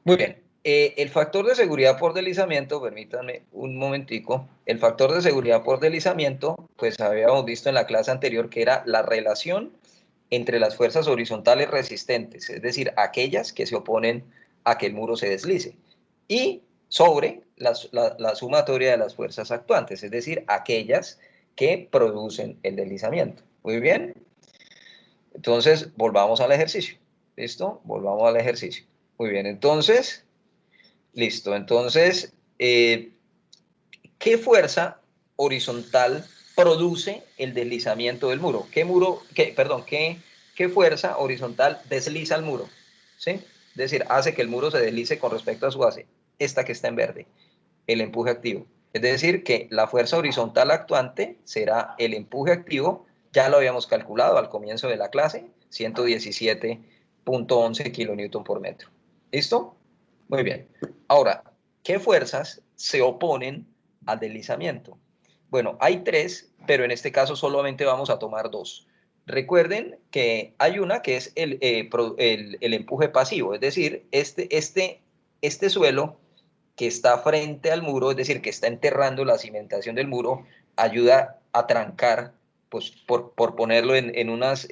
Muy bien. El factor de seguridad por deslizamiento, permítanme un momentico, el factor de seguridad por deslizamiento, pues habíamos visto en la clase anterior que era la relación entre las fuerzas horizontales resistentes, es decir, aquellas que se oponen a que el muro se deslice, y sobre la sumatoria de las fuerzas actuantes, es decir, aquellas que producen el deslizamiento. Muy bien. Entonces, volvamos al ejercicio. ¿Listo? Volvamos al ejercicio. Muy bien, entonces... Listo, entonces, ¿qué fuerza horizontal produce el deslizamiento del muro? ¿Qué fuerza horizontal desliza el muro? ¿Sí? Es decir, hace que el muro se deslice con respecto a su base. Esta que está en verde, el empuje activo. Es decir, que la fuerza horizontal actuante será el empuje activo, ya lo habíamos calculado al comienzo de la clase, 117,11 kilonewton por metro. ¿Listo? Muy bien. Ahora, ¿qué fuerzas se oponen al deslizamiento? Bueno, hay tres, pero en este caso solamente vamos a tomar dos. Recuerden que hay una que es el empuje pasivo, es decir, este suelo que está frente al muro, es decir, que está enterrando la cimentación del muro, ayuda a trancar, pues por ponerlo en unos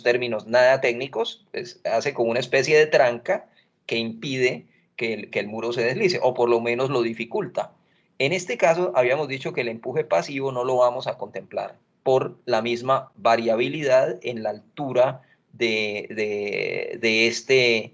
términos nada técnicos, pues, hace como una especie de tranca que impide que el muro se deslice, o por lo menos lo dificulta. En este caso, habíamos dicho que el empuje pasivo no lo vamos a contemplar por la misma variabilidad en la altura de este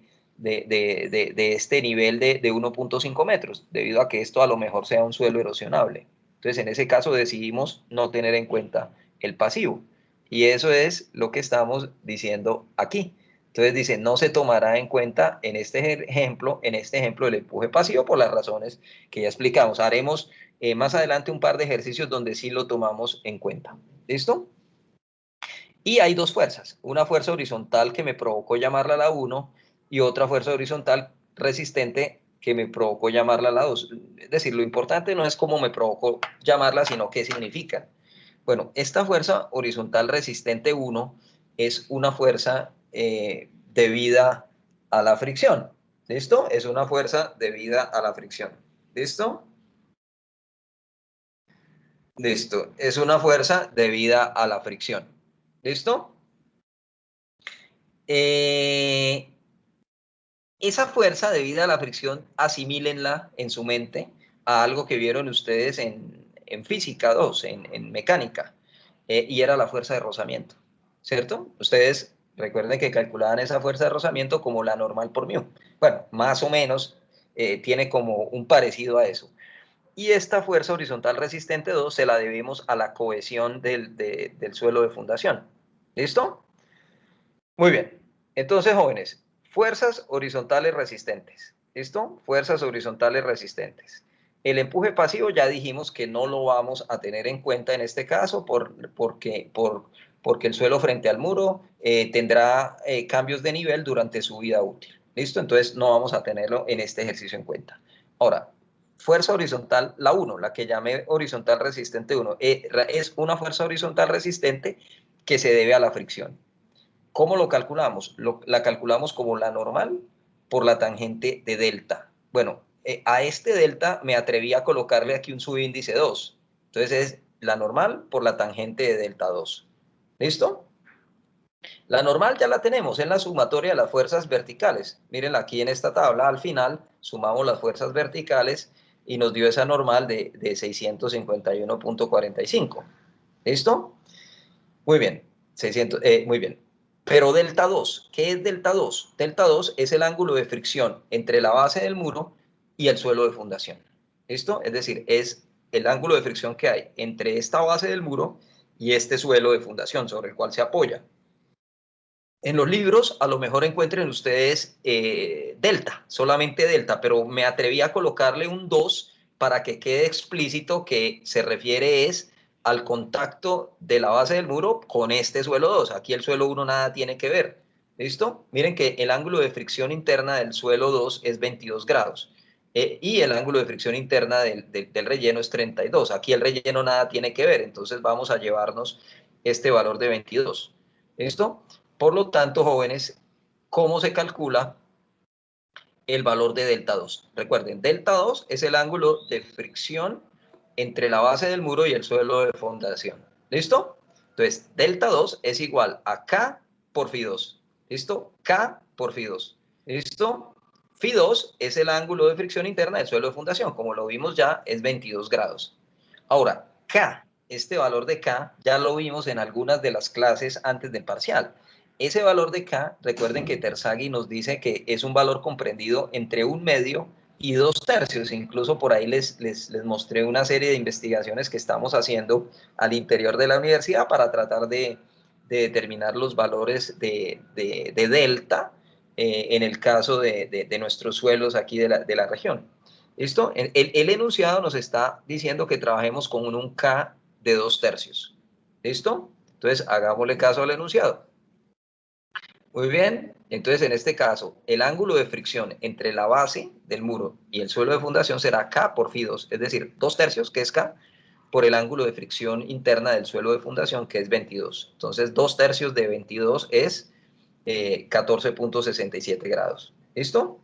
nivel de 1,5 metros, debido a que esto a lo mejor sea un suelo erosionable. Entonces, en ese caso decidimos no tener en cuenta el pasivo. Y eso es lo que estamos diciendo aquí. Entonces dice, no se tomará en cuenta en este ejemplo el empuje pasivo por las razones que ya explicamos. Haremos más adelante un par de ejercicios donde sí lo tomamos en cuenta. ¿Listo? Y hay dos fuerzas, una fuerza horizontal que me provocó llamarla la 1 y otra fuerza horizontal resistente que me provocó llamarla la 2. Es decir, lo importante no es cómo me provocó llamarla, sino qué significa. Bueno, esta fuerza horizontal resistente 1 es una fuerza debida a la fricción. ¿Listo? Es una fuerza debida a la fricción. ¿Listo? Listo. Es una fuerza debida a la fricción. ¿Listo? Esa fuerza debida a la fricción, asimílenla en su mente a algo que vieron ustedes en física 2, en mecánica, y era la fuerza de rozamiento, ¿cierto? Ustedes recuerden que calculaban esa fuerza de rozamiento como la normal por μ. Bueno, más o menos tiene como un parecido a eso. Y esta fuerza horizontal resistente 2 se la debemos a la cohesión del suelo de fundación. ¿Listo? Muy bien. Entonces, jóvenes, fuerzas horizontales resistentes. ¿Listo? Fuerzas horizontales resistentes. El empuje pasivo ya dijimos que no lo vamos a tener en cuenta en este caso porque el suelo frente al muro tendrá cambios de nivel durante su vida útil. ¿Listo? Entonces no vamos a tenerlo en este ejercicio en cuenta. Ahora, fuerza horizontal, la 1, la que llamé horizontal resistente 1, es una fuerza horizontal resistente que se debe a la fricción. ¿Cómo lo calculamos? La calculamos como la normal por la tangente de delta. Bueno, a este delta me atreví a colocarle aquí un subíndice 2. Entonces es la normal por la tangente de delta 2. ¿Listo? La normal ya la tenemos en la sumatoria de las fuerzas verticales. Miren aquí en esta tabla, al final, sumamos las fuerzas verticales y nos dio esa normal de 651,45. ¿Listo? Muy bien. Muy bien. Pero delta 2, ¿qué es delta 2? Delta 2 es el ángulo de fricción entre la base del muro y el suelo de fundación. ¿Listo? Es decir, es el ángulo de fricción que hay entre esta base del muro y este suelo de fundación sobre el cual se apoya. En los libros a lo mejor encuentren ustedes delta, solamente delta, pero me atreví a colocarle un 2 para que quede explícito que se refiere es al contacto de la base del muro con este suelo 2. Aquí el suelo 1 nada tiene que ver. ¿Listo? Miren que el ángulo de fricción interna del suelo 2 es 22 grados. Y el ángulo de fricción interna del relleno es 32. Aquí el relleno nada tiene que ver, entonces vamos a llevarnos este valor de 22. ¿Listo? Por lo tanto, jóvenes, ¿cómo se calcula el valor de delta 2? Recuerden, delta 2 es el ángulo de fricción entre la base del muro y el suelo de fundación. ¿Listo? Entonces, delta 2 es igual a K por Phi 2. ¿Listo? K por Phi 2. ¿Listo? Phi 2 es el ángulo de fricción interna del suelo de fundación. Como lo vimos ya, es 22 grados. Ahora, K, este valor de K, ya lo vimos en algunas de las clases antes del parcial. Ese valor de K, recuerden que Terzaghi nos dice que es un valor comprendido entre 1/2 y 2/3. Incluso por ahí les mostré una serie de investigaciones que estamos haciendo al interior de la universidad para tratar de determinar los valores de delta en el caso de nuestros suelos aquí de la región. ¿Listo? El enunciado nos está diciendo que trabajemos con un K de 2/3. ¿Listo? Entonces, hagámosle caso al enunciado. Muy bien, entonces en este caso, el ángulo de fricción entre la base del muro y el suelo de fundación será K por Phi 2, es decir, 2/3, que es K, por el ángulo de fricción interna del suelo de fundación, que es 22. Entonces, 2/3 de 22 es 14.67 grados. ¿Listo?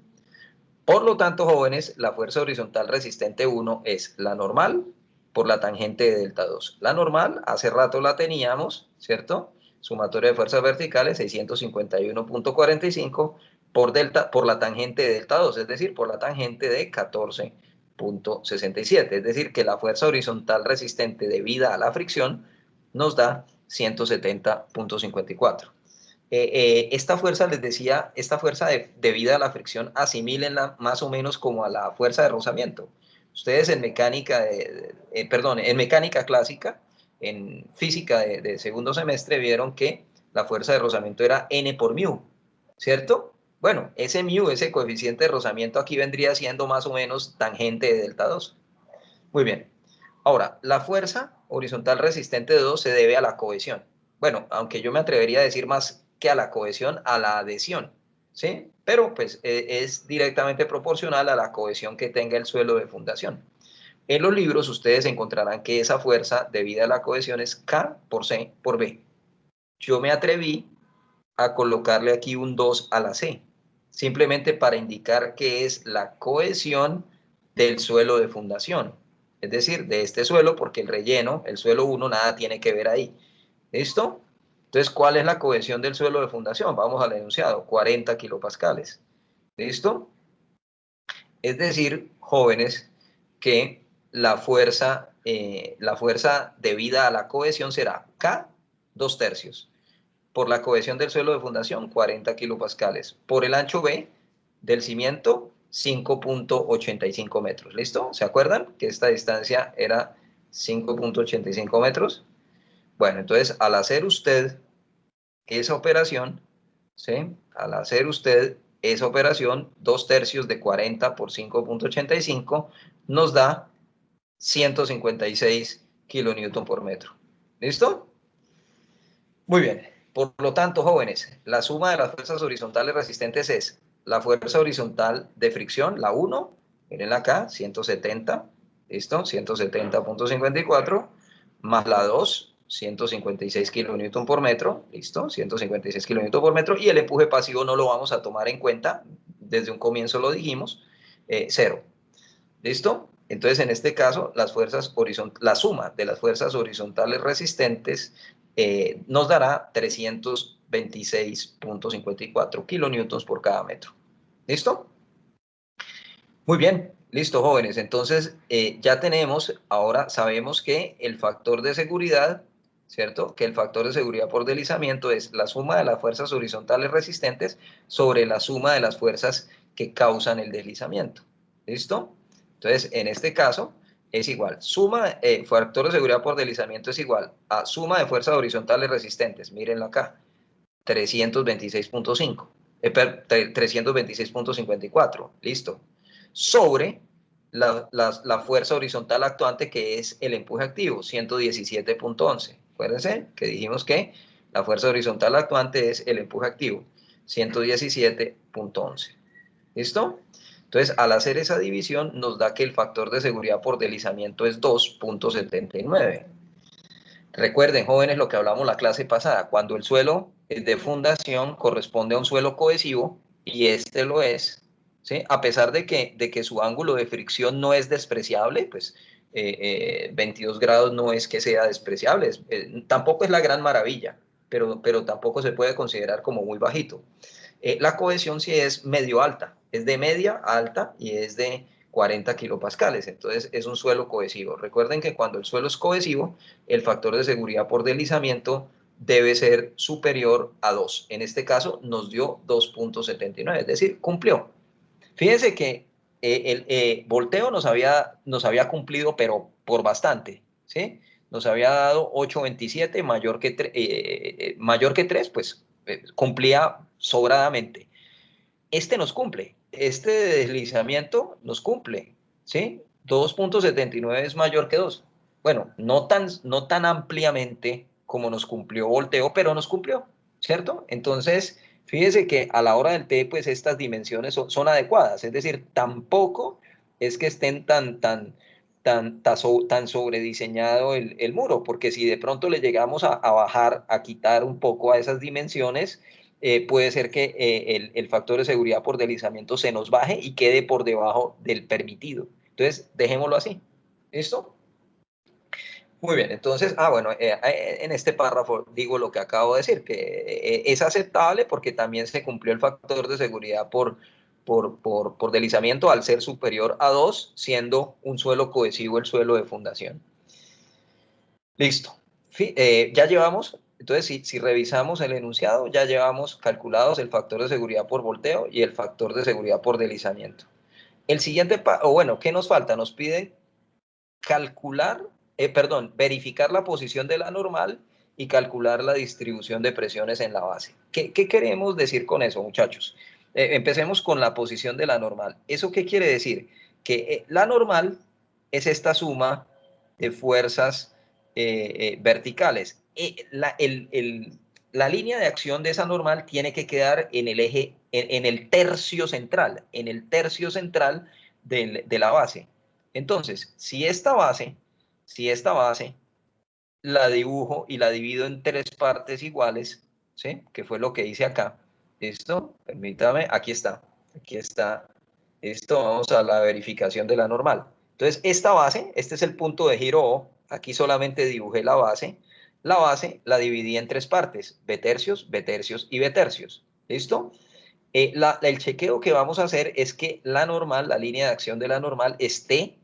Por lo tanto, jóvenes, la fuerza horizontal resistente 1 es la normal por la tangente de delta 2. La normal, hace rato la teníamos, ¿cierto? Sumatoria de fuerzas verticales, 651.45 por la tangente de delta 2, es decir, por la tangente de 14.67. Es decir, que la fuerza horizontal resistente debida a la fricción nos da 170.54. Esta fuerza, les decía, esta fuerza debida a la fricción, asimílenla más o menos como a la fuerza de rozamiento. Ustedes en mecánica, en mecánica clásica, en física de segundo semestre, vieron que la fuerza de rozamiento era N por mu, ¿cierto? Bueno, ese mu, ese coeficiente de rozamiento aquí vendría siendo más o menos tangente de delta 2. Muy bien. Ahora, la fuerza horizontal resistente de 2 se debe a la cohesión. Bueno, aunque yo me atrevería a decir más que a la cohesión, a la adhesión, ¿sí? Pero pues es directamente proporcional a la cohesión que tenga el suelo de fundación. En los libros ustedes encontrarán que esa fuerza debida a la cohesión es K por C por B. Yo me atreví a colocarle aquí un 2 a la C, simplemente para indicar que es la cohesión del suelo de fundación, es decir, de este suelo, porque el relleno, el suelo 1, nada tiene que ver ahí. ¿Listo? Entonces, ¿cuál es la cohesión del suelo de fundación? Vamos al enunciado, 40 kilopascales. ¿Listo? Es decir, jóvenes, que la fuerza debida a la cohesión será K 2/3 por la cohesión del suelo de fundación, 40 kilopascales. Por el ancho B del cimiento, 5.85 metros. ¿Listo? ¿Se acuerdan que esta distancia era 5.85 metros? Bueno, entonces, al hacer usted esa operación, ¿sí? Al hacer usted esa operación, 2/3 de 40 por 5.85 nos da 156 kilonewton por metro. ¿Listo? Muy bien. Por lo tanto, jóvenes, la suma de las fuerzas horizontales resistentes es la fuerza horizontal de fricción, la 1, miren acá, 170, ¿listo? 170.54, más la 2, 156 kilonewton por metro, ¿listo? 156 kilonewton por metro, y el empuje pasivo no lo vamos a tomar en cuenta, desde un comienzo lo dijimos, 0. ¿Listo? Entonces, en este caso, la suma de las fuerzas horizontales resistentes nos dará 326.54 kilonewtons por cada metro. ¿Listo? Muy bien, listo, jóvenes. Entonces, ya tenemos, ahora sabemos que el factor de seguridad, ¿cierto? Que el factor de seguridad por deslizamiento es la suma de las fuerzas horizontales resistentes sobre la suma de las fuerzas que causan el deslizamiento. ¿Listo? Entonces, en este caso, es igual. Factor de seguridad por deslizamiento es igual a suma de fuerzas horizontales resistentes. Mírenlo acá. 326.5. 326.54. Listo. Sobre la fuerza horizontal actuante, que es el empuje activo, 117.11. Acuérdense que dijimos que la fuerza horizontal actuante es el empuje activo, 117.11. ¿Listo? Entonces, al hacer esa división, nos da que el factor de seguridad por deslizamiento es 2.79. Recuerden, jóvenes, lo que hablamos la clase pasada, cuando el suelo de fundación corresponde a un suelo cohesivo, y este lo es, ¿sí? A pesar de que su ángulo de fricción no es despreciable, pues 22 grados no es que sea despreciable, tampoco es la gran maravilla, pero tampoco se puede considerar como muy bajito. La cohesión sí es medio alta, es de media a alta y es de 40 kilopascales, entonces es un suelo cohesivo. Recuerden que cuando el suelo es cohesivo, el factor de seguridad por deslizamiento debe ser superior a 2. En este caso nos dio 2.79, es decir, cumplió. Fíjense que el volteo nos había cumplido, pero por bastante, ¿sí? Nos había dado 8.27, mayor que 3, pues cumplía sobradamente. Este nos cumple, este deslizamiento nos cumple, ¿sí? 2.79 es mayor que 2. Bueno, no tan ampliamente como nos cumplió volteo, pero nos cumplió, ¿cierto? Entonces, fíjese que a la hora del T, pues estas dimensiones son adecuadas, es decir, tampoco es que estén tan sobrediseñado el muro, porque si de pronto le llegamos a bajar, a quitar un poco a esas dimensiones, puede ser que el factor de seguridad por deslizamiento se nos baje y quede por debajo del permitido. Entonces, dejémoslo así. ¿Listo? Muy bien, entonces, bueno, en este párrafo digo lo que acabo de decir, que es aceptable porque también se cumplió el factor de seguridad por deslizamiento al ser superior a 2, siendo un suelo cohesivo el suelo de fundación. Listo. Ya llevamos, entonces si revisamos el enunciado, ya llevamos calculados el factor de seguridad por volteo y el factor de seguridad por deslizamiento. El siguiente, ¿qué nos falta? Nos pide verificar la posición de la normal y calcular la distribución de presiones en la base. ¿Qué queremos decir con eso, muchachos? Empecemos con la posición de la normal. ¿Eso qué quiere decir? Que la normal es esta suma de fuerzas verticales. La línea de acción de esa normal tiene que quedar en el eje, en el tercio central, de la base. Entonces, si esta base la dibujo y la divido en tres partes iguales, ¿sí? Que fue lo que hice acá. ¿Listo? Permítame, aquí está. Aquí está. Esto, vamos a la verificación de la normal. Entonces, esta base, este es el punto de giro O. Aquí solamente dibujé la base. La base la dividí en tres partes: B tercios, B tercios y B tercios. ¿Listo? El chequeo que vamos a hacer es que la normal, la línea de acción de la normal, esté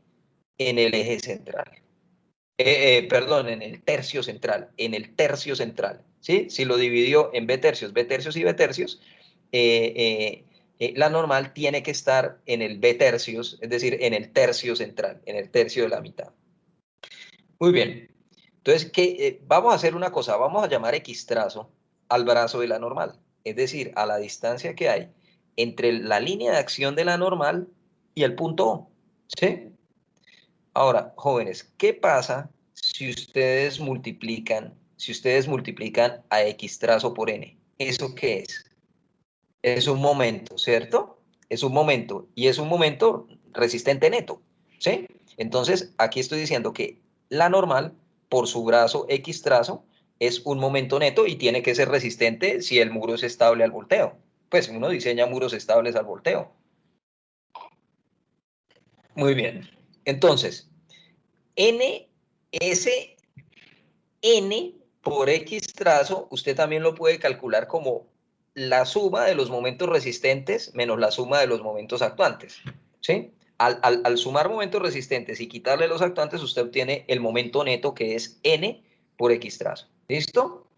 en el eje central. Perdón, en el tercio central, ¿sí? Si lo dividió en B tercios y B tercios, la normal tiene que estar en el B tercios, es decir, en el tercio central, en el tercio de la mitad. Muy bien. Entonces, vamos a hacer una cosa, vamos a llamar X trazo al brazo de la normal, es decir, a la distancia que hay entre la línea de acción de la normal y el punto O, ¿sí? Ahora, jóvenes, ¿qué pasa si ustedes multiplican a X trazo por N? ¿Eso qué es? Es un momento, ¿cierto? Es un momento, y es un momento resistente neto, ¿sí? Entonces, aquí estoy diciendo que la normal, por su brazo X trazo, es un momento neto y tiene que ser resistente si el muro es estable al volteo. Pues uno diseña muros estables al volteo. Muy bien. Entonces, N, S N por X trazo, usted también lo puede calcular como la suma de los momentos resistentes menos la suma de los momentos actuantes, ¿sí? Al sumar momentos resistentes y quitarle los actuantes, usted obtiene el momento neto, que es N por X trazo. ¿Listo?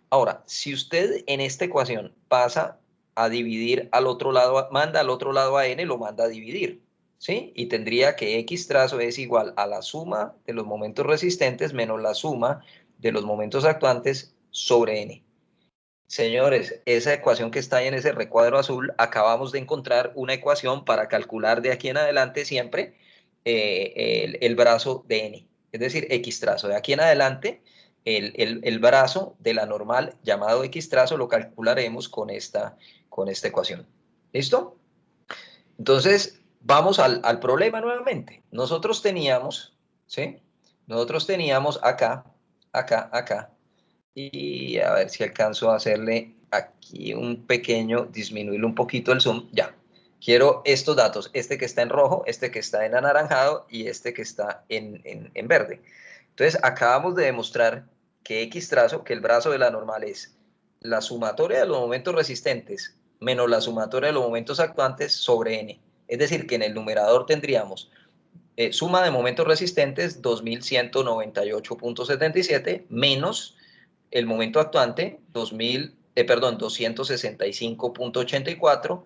Ahora, si usted en esta ecuación pasa a dividir al otro lado, manda al otro lado a N, lo manda a dividir. ¿sí? Y tendría que X trazo es igual a la suma de los momentos resistentes menos la suma de los momentos actuantes sobre N. Señores, esa ecuación que está ahí en ese recuadro azul, acabamos de encontrar una ecuación para calcular de aquí en adelante siempre el brazo de N, es decir, X trazo. De aquí en adelante, el brazo de la normal llamado X trazo lo calcularemos con esta ecuación. ¿Listo? Entonces, vamos al problema nuevamente. Nosotros teníamos, ¿sí? Nosotros teníamos acá, acá, y a ver si alcanzo a hacerle aquí un pequeño, disminuirle un poquito el zoom, ya. Quiero estos datos, este que está en rojo, este que está en anaranjado y este que está en verde. Entonces, acabamos de demostrar que X trazo, que el brazo de la normal es la sumatoria de los momentos resistentes menos la sumatoria de los momentos actuantes sobre N. Es decir, que en el numerador tendríamos suma de momentos resistentes 2198.77 menos el momento actuante 265.84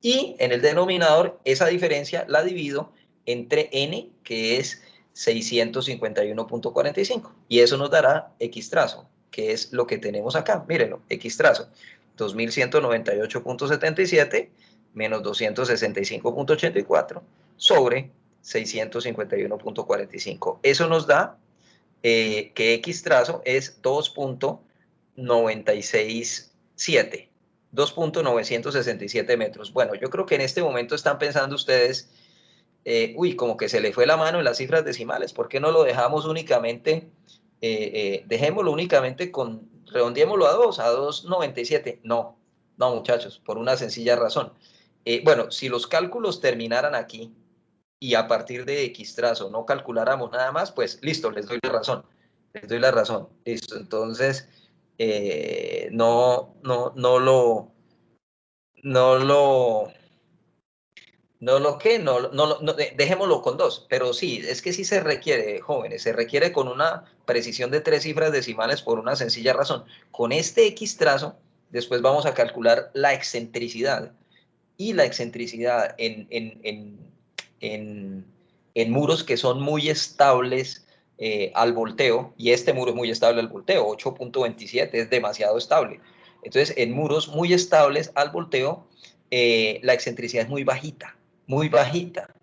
y en el denominador esa diferencia la divido entre N, que es 651.45 y eso nos dará X trazo, que es lo que tenemos acá, mírenlo, X trazo, 2198.77 menos 265.84 sobre 651.45. Eso nos da que X trazo es 2.967, 2.967 metros. Bueno, yo creo que en este momento están pensando ustedes, uy, como que se le fue la mano en las cifras decimales, ¿por qué no lo dejamos únicamente, dejémoslo únicamente con, redondeémoslo a 2.97? No, no muchachos, por una sencilla razón. Bueno, si los cálculos terminaran aquí, y a partir de X trazo no calculáramos nada más, pues listo, les doy la razón. Les doy la razón. Listo. Entonces, no lo, dejémoslo con dos, pero sí, es que sí se requiere, jóvenes, se requiere con una precisión de 3 cifras decimales por una sencilla razón. Con este X trazo, después vamos a calcular la excentricidad y la excentricidad en muros que son muy estables al volteo, y este muro es muy estable al volteo, 8.27 es demasiado estable. Entonces, en muros muy estables al volteo, la excentricidad es muy bajita,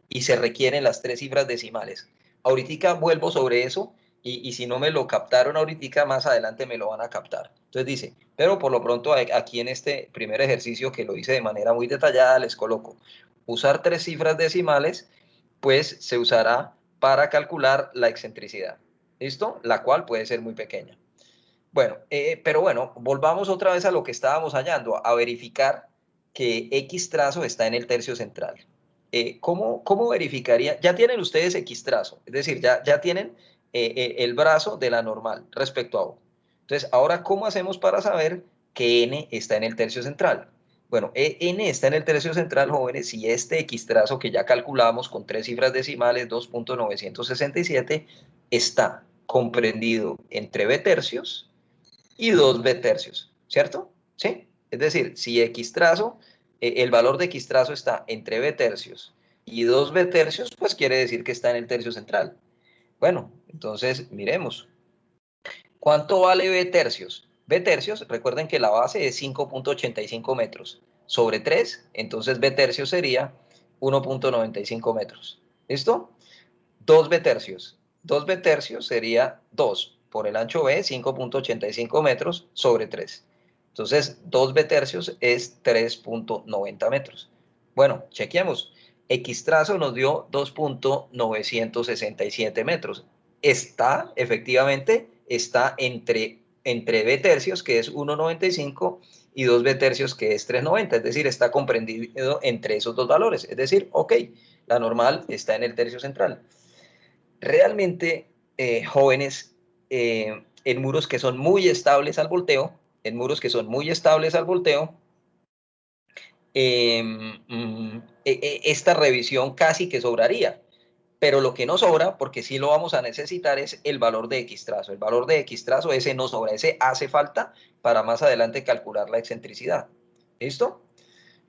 y se requieren las 3 cifras decimales. Ahorita vuelvo sobre eso, y si no me lo captaron ahorita, más adelante me lo van a captar. Entonces dice, pero por lo pronto aquí en este primer ejercicio que lo hice de manera muy detallada, les coloco usar 3 cifras decimales, pues se usará para calcular la excentricidad. ¿Listo? La cual puede ser muy pequeña. Bueno, pero bueno, volvamos otra vez a lo que estábamos hallando, a verificar que X trazo está en el tercio central. ¿Cómo verificaría? Ya tienen ustedes X trazo, es decir, ya tienen el brazo de la normal respecto a O. Entonces, ahora, ¿cómo hacemos para saber que N está en el tercio central? Bueno, N está en el tercio central, jóvenes, si este X trazo que ya calculamos con 3 cifras decimales, 2.967, está comprendido entre B tercios y 2B tercios, ¿cierto? ¿Sí? Es decir, si X trazo, el valor de X trazo está entre B tercios y 2B tercios, pues quiere decir que está en el tercio central. Bueno, entonces miremos. ¿Cuánto vale B tercios? B tercios, recuerden que la base es 5.85 metros sobre 3, entonces B tercios sería 1.95 metros. ¿Listo? 2B tercios. 2B tercios sería 2 por el ancho B, 5.85 metros sobre 3. Entonces, 2B tercios es 3.90 metros. Bueno, chequeemos. X trazo nos dio 2.967 metros. Está, efectivamente, está entre B tercios, que es 1.95, y 2B tercios, que es 3.90. Es decir, está comprendido entre esos dos valores. Es decir, ok, la normal está en el tercio central. Realmente, jóvenes, en muros que son muy estables al volteo, en muros que son muy estables al volteo, esta revisión casi que sobraría. Pero lo que no sobra, porque sí lo vamos a necesitar, es el valor de X trazo. El valor de X trazo, ese no sobra, ese hace falta para más adelante calcular la excentricidad. ¿Listo?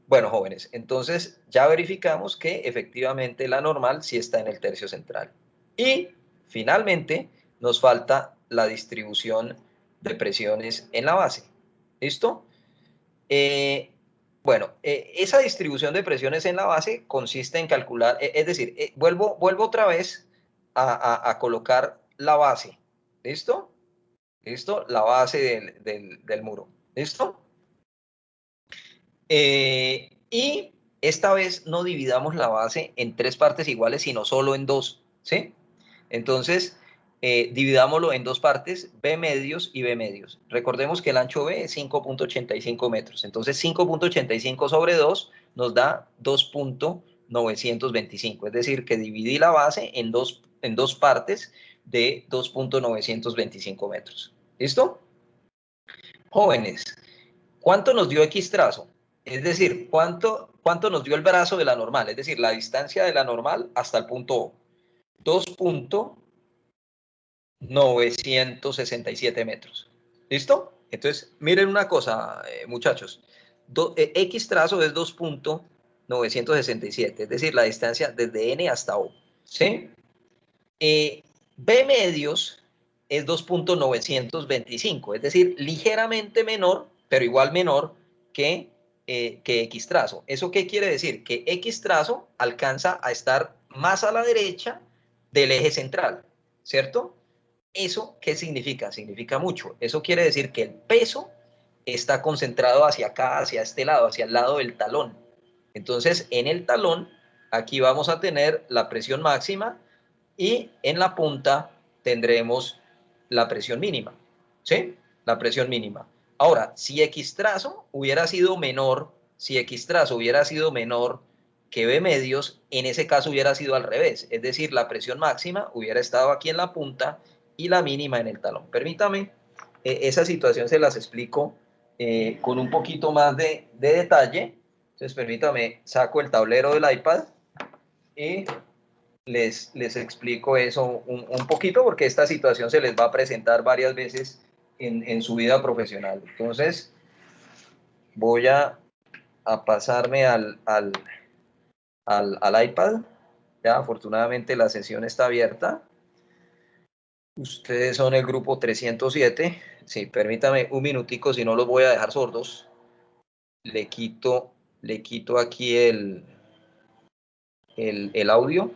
Bueno, jóvenes, entonces ya verificamos que efectivamente la normal sí está en el tercio central. Y finalmente nos falta la distribución de presiones en la base. ¿Listo? Eh, bueno, esa distribución de presiones en la base consiste en calcular, es decir, vuelvo otra vez a colocar la base. ¿Listo? ¿Listo? La base del muro. ¿Listo? Y esta vez no dividamos la base en tres partes iguales, sino solo en dos, ¿sí? Entonces, dividámoslo en dos partes, B medios y B medios. Recordemos que el ancho B es 5.85 metros. Entonces, 5.85 sobre 2 nos da 2.925. Es decir, que dividí la base en dos partes de 2.925 metros. ¿Listo? Jóvenes, ¿cuánto nos dio X trazo? Es decir, ¿cuánto nos dio el brazo de la normal? Es decir, la distancia de la normal hasta el punto O. 2.967 metros. ¿Listo? Entonces, miren una cosa, muchachos. X trazo es 2.967, es decir, la distancia desde N hasta O. ¿Sí? B medios es 2.925, es decir, ligeramente menor, pero igual menor que X trazo. ¿Eso qué quiere decir? Que X trazo alcanza a estar más a la derecha del eje central, ¿cierto? ¿Eso qué significa? Significa mucho. Eso quiere decir que el peso está concentrado hacia acá, hacia este lado, hacia el lado del talón. Entonces, en el talón, aquí vamos a tener la presión máxima y en la punta tendremos la presión mínima, ¿sí? La presión mínima. Ahora, si X trazo hubiera sido menor, si X trazo hubiera sido menor que B medios, en ese caso hubiera sido al revés, es decir, la presión máxima hubiera estado aquí en la punta y la mínima en el talón. Permítame, esa situación se las explico con un poquito más de detalle. Entonces, permítame, saco el tablero del iPad y les explico eso un poquito porque esta situación se les va a presentar varias veces en su vida profesional. Entonces, voy a pasarme al iPad. Ya, afortunadamente la sesión está abierta. Ustedes son el grupo 307. Sí, permítame un minutico, si no los voy a dejar sordos. Le quito, le quito aquí el audio.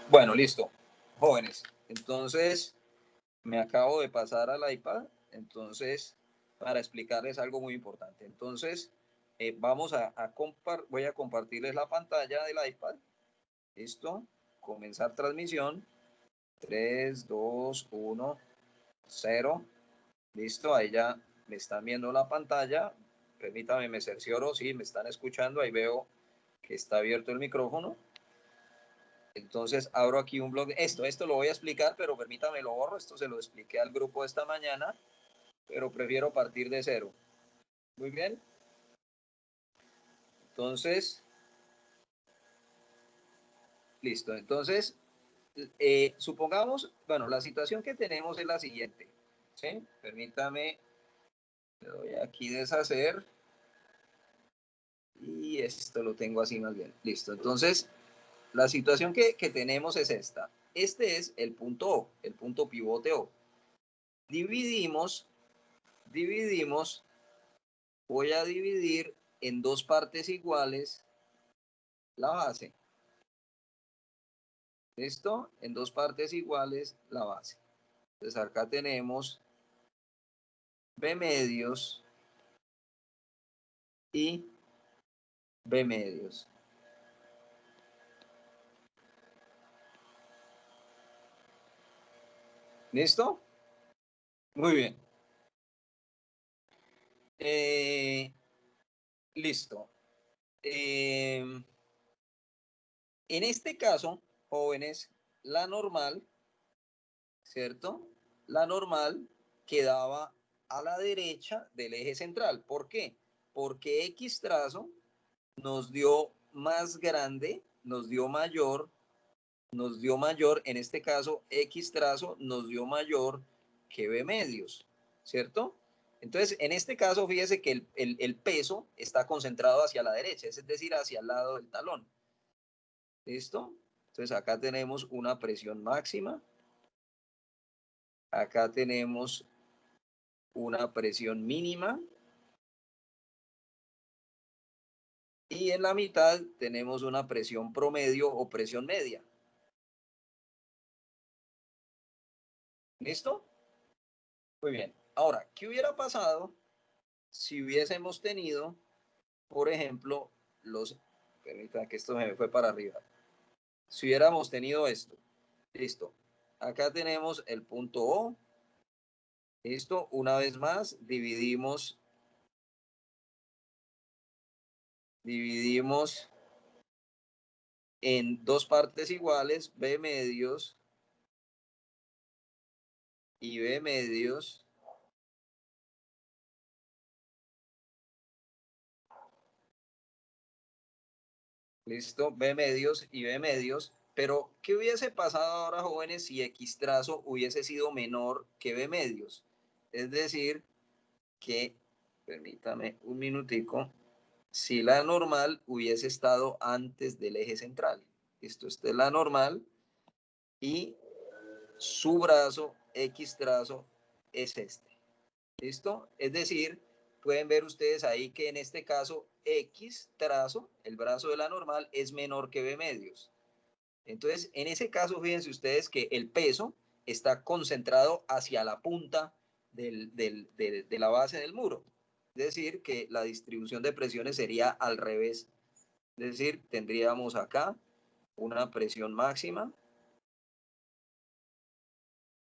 Bueno, listo. Jóvenes, entonces me acabo de pasar al iPad, entonces, para explicarles algo muy importante. Entonces, voy a compartirles la pantalla del iPad. Listo. Comenzar transmisión. 3, 2, 1, 0. Listo. Ahí ya me están viendo la pantalla. Permítame, me cercioro. Sí, me están escuchando. Ahí veo que está abierto el micrófono. Entonces abro aquí un blog. Esto lo voy a explicar, pero permítame lo borro. Esto se lo expliqué al grupo esta mañana, pero prefiero partir de cero. Muy bien. Entonces, listo. Entonces, supongamos, bueno, la situación que tenemos es la siguiente. ¿Sí? Permítame, le doy aquí deshacer. Y esto lo tengo así más bien. Listo. Entonces, la situación que tenemos es esta. Este es el punto O, el punto pivote O. Dividimos, voy a dividir en dos partes iguales la base. ¿Listo? En dos partes iguales la base. Entonces acá tenemos B medios y B medios. ¿Listo? Muy bien. Eh, listo. En este caso, jóvenes, la normal, ¿cierto? La normal quedaba a la derecha del eje central. ¿Por qué? Porque X trazo nos dio más grande, nos dio mayor, en este caso X trazo nos dio mayor que B medios, ¿cierto? Entonces, en este caso, fíjese que el peso está concentrado hacia la derecha, es decir, hacia el lado del talón. ¿Listo? Entonces, acá tenemos una presión máxima. Acá tenemos una presión mínima. Y en la mitad tenemos una presión promedio o presión media. ¿Listo? Muy bien. Ahora, ¿qué hubiera pasado si hubiésemos tenido, por ejemplo, permítanme que esto me fue para arriba. Si hubiéramos tenido esto, listo. Acá tenemos el punto O. Listo. Una vez más, dividimos en dos partes iguales, B medios y B medios. Listo, B medios y B medios. Pero, ¿qué hubiese pasado ahora, jóvenes, si X trazo hubiese sido menor que B medios? Es decir, que, permítame un minutico, si la normal hubiese estado antes del eje central. Esta es la normal y su brazo, X trazo, es este. ¿Listo? Es decir, pueden ver ustedes ahí que en este caso X trazo, el brazo de la normal, es menor que B medios. Entonces, en ese caso, fíjense ustedes que el peso está concentrado hacia la punta de la base del muro. Es decir, que la distribución de presiones sería al revés. Es decir, tendríamos acá una presión máxima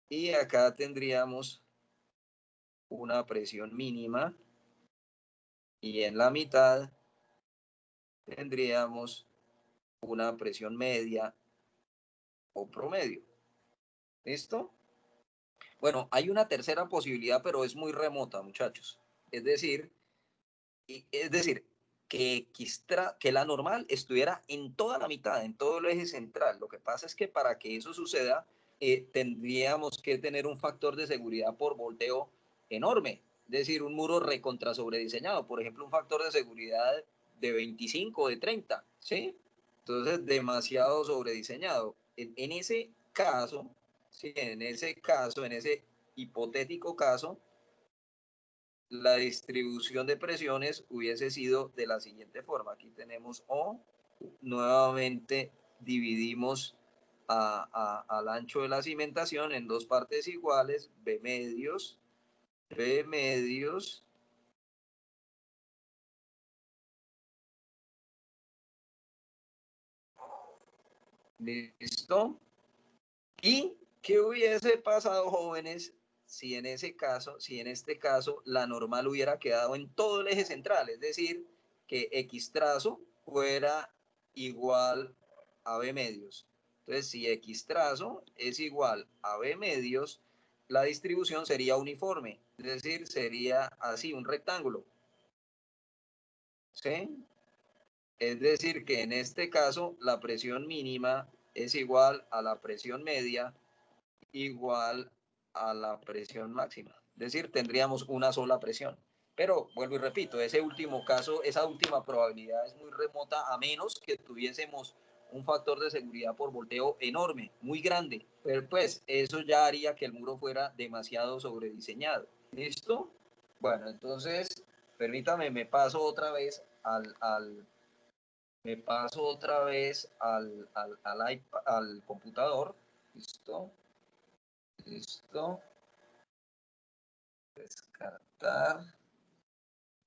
y acá tendríamos una presión mínima y en la mitad tendríamos una presión media o promedio. ¿Listo? Bueno, hay una tercera posibilidad, pero es muy remota, muchachos. Es decir, que la normal estuviera en toda la mitad, en todo el eje central. Lo que pasa es que para que eso suceda, tendríamos que tener un factor de seguridad por volteo enorme. Es decir, un muro recontra sobrediseñado. Por ejemplo, un factor de seguridad de 25 o de 30, ¿sí? Entonces, demasiado sobrediseñado. En ese caso, ¿sí? En ese hipotético caso, la distribución de presiones hubiese sido de la siguiente forma. Aquí tenemos O, nuevamente dividimos al ancho de la cimentación en dos partes iguales, B medios, listo. ¿Y qué hubiese pasado, jóvenes, si en este caso, la normal hubiera quedado en todo el eje central? Es decir, que X trazo fuera igual a B medios. Entonces, si X trazo es igual a B medios, la distribución sería uniforme. Es decir, sería así, un rectángulo. ¿Sí? Es decir, que en este caso, la presión mínima es igual a la presión media igual a la presión máxima. Es decir, tendríamos una sola presión. Pero vuelvo y repito, ese último caso, esa última probabilidad es muy remota a menos que tuviésemos un factor de seguridad por volteo enorme, muy grande. Pero pues eso ya haría que el muro fuera demasiado sobrediseñado. ¿Listo? Bueno, entonces, permítame, me paso otra vez al computador. ¿Listo? Listo. Descartar.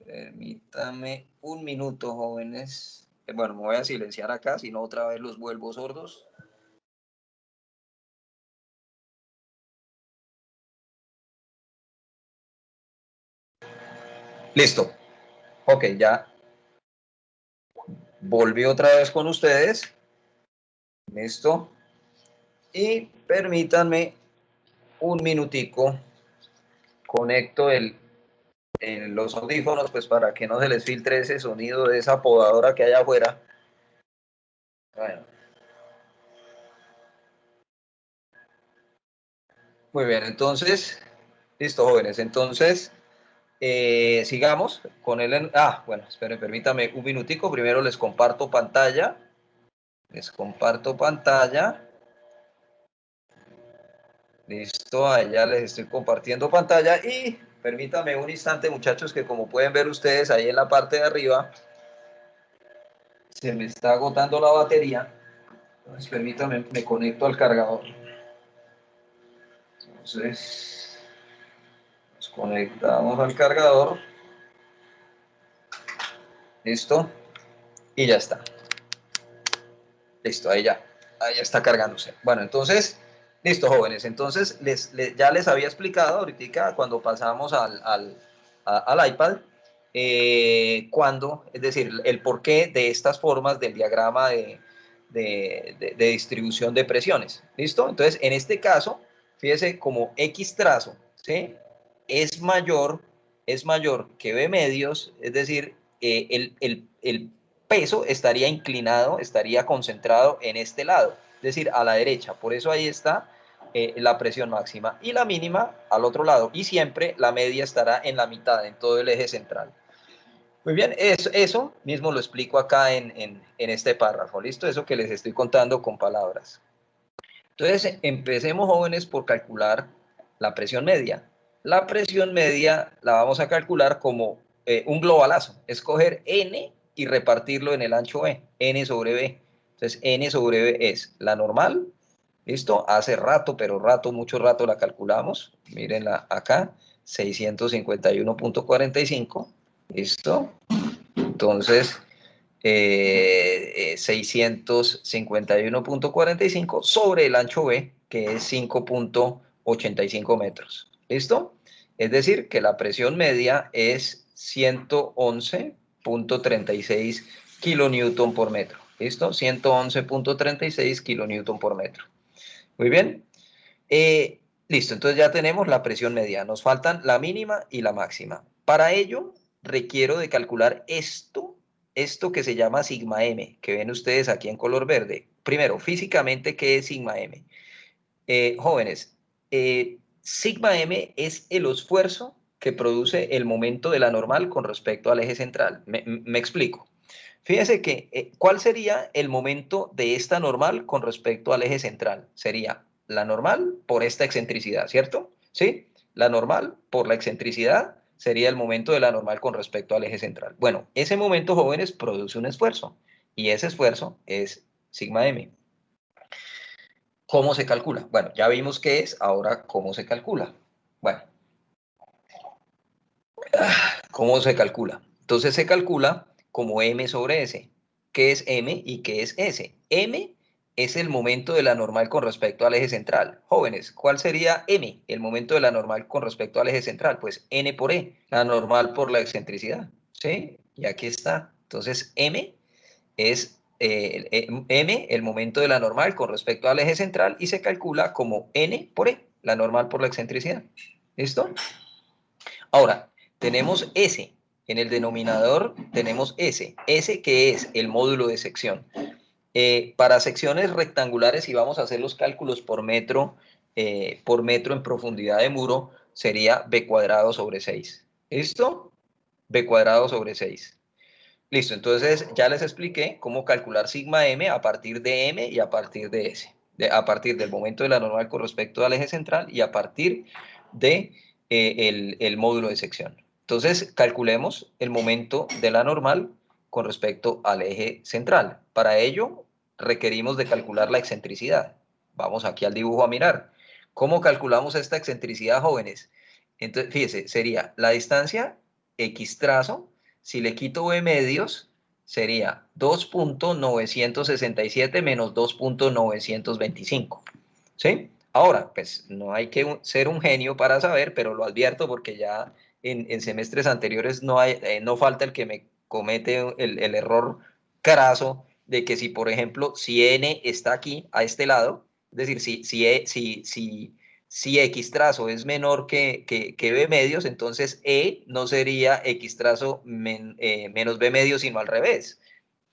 Permítame un minuto, jóvenes. Bueno, me voy a silenciar acá, si no otra vez los vuelvo sordos. Listo. Ok, ya volví otra vez con ustedes. Listo. Y permítanme un minutico. Conecto el los audífonos, pues para que no se les filtre ese sonido de esa podadora que hay afuera. Bueno. Muy bien, entonces, listo, jóvenes. Entonces, sigamos con el... bueno, esperen, permítame un minutico. Primero les comparto pantalla. Les comparto pantalla. Listo, allá les estoy compartiendo pantalla. Y permítame un instante, muchachos, que como pueden ver ustedes ahí en la parte de arriba, se me está agotando la batería. Entonces, permítame, me conecto al cargador. Entonces, nos conectamos al cargador. Listo. Y ya está. Listo, ahí ya está cargándose. Bueno, entonces, listo, jóvenes. Entonces, ya les había explicado ahorita cuando pasamos al iPad, es decir, el porqué de estas formas del diagrama de distribución de presiones. ¿Listo? Entonces, en este caso, fíjese como X trazo, ¿sí? Es mayor, es mayor que B medios, es decir, el peso estaría inclinado, estaría concentrado en este lado, es decir, a la derecha. Por eso ahí está la presión máxima y la mínima al otro lado. Y siempre la media estará en la mitad, en todo el eje central. Muy bien, eso mismo lo explico acá en este párrafo, ¿listo? Eso que les estoy contando con palabras. Entonces, empecemos, jóvenes, por calcular la presión media. La presión media la vamos a calcular como un globalazo. Escoger N y repartirlo en el ancho B. N sobre B. Entonces, N sobre B es la normal. ¿Listo? Hace rato, pero mucho rato la calculamos. Mírenla acá. 651.45. ¿Listo? Entonces, 651.45 sobre el ancho B, que es 5.85 metros. ¿Listo? Es decir, que la presión media es 111.36 kilonewton por metro. ¿Listo? 111.36 kilonewton por metro. Muy bien. Listo, entonces ya tenemos la presión media. Nos faltan la mínima y la máxima. Para ello, requiero de calcular esto que se llama sigma m, que ven ustedes aquí en color verde. Primero, físicamente, ¿qué es sigma m? Jóvenes, sigma m es el esfuerzo que produce el momento de la normal con respecto al eje central. Me explico. Fíjense que, ¿cuál sería el momento de esta normal con respecto al eje central? Sería la normal por esta excentricidad, ¿cierto? ¿Sí? La normal por la excentricidad sería el momento de la normal con respecto al eje central. Bueno, ese momento, jóvenes, produce un esfuerzo y ese esfuerzo es sigma m. ¿Cómo se calcula? Bueno, ya vimos qué es, ahora ¿cómo se calcula? Bueno, ¿cómo se calcula? Entonces se calcula como m sobre s. ¿Qué es m y qué es s? M es el momento de la normal con respecto al eje central. Jóvenes, ¿cuál sería m? El momento de la normal con respecto al eje central. Pues n por e, la normal por la excentricidad. ¿Sí? Y aquí está. Entonces m es m, el momento de la normal con respecto al eje central, y se calcula como n por e, la normal por la excentricidad. ¿Listo? Ahora, tenemos S. En el denominador tenemos S. S que es el módulo de sección. Para secciones rectangulares, si vamos a hacer los cálculos por metro en profundidad de muro, sería b cuadrado sobre 6. ¿Listo? B cuadrado sobre 6. Listo, entonces ya les expliqué cómo calcular sigma m a partir de m y a partir de s. A partir del momento de la normal con respecto al eje central y a partir de el módulo de sección. Entonces, calculemos el momento de la normal con respecto al eje central. Para ello, requerimos de calcular la excentricidad. Vamos aquí al dibujo a mirar. ¿Cómo calculamos esta excentricidad, jóvenes? Entonces, fíjese, sería la distancia X trazo. Si le quito B medios, sería 2.967 menos 2.925. ¿Sí? Ahora, pues no hay que ser un genio para saber, pero lo advierto porque ya en semestres anteriores no falta el que me comete el error craso de que si, por ejemplo, si n está aquí, a este lado, es decir, Si X trazo es menor que B medios, entonces E no sería X trazo menos B medios, sino al revés,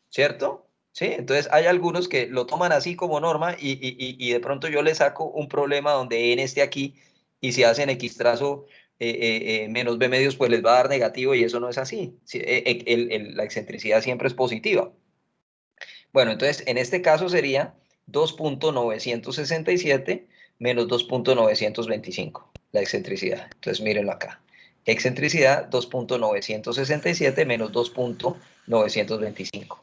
¿cierto? ¿Sí? Entonces hay algunos que lo toman así como norma y de pronto yo le saco un problema donde N esté aquí y si hacen X trazo menos B medios, pues les va a dar negativo y eso no es así. Sí, la excentricidad siempre es positiva. Bueno, entonces en este caso sería 2.967 menos 2.925, la excentricidad. Entonces mírenlo acá. Excentricidad 2.967 menos 2.925.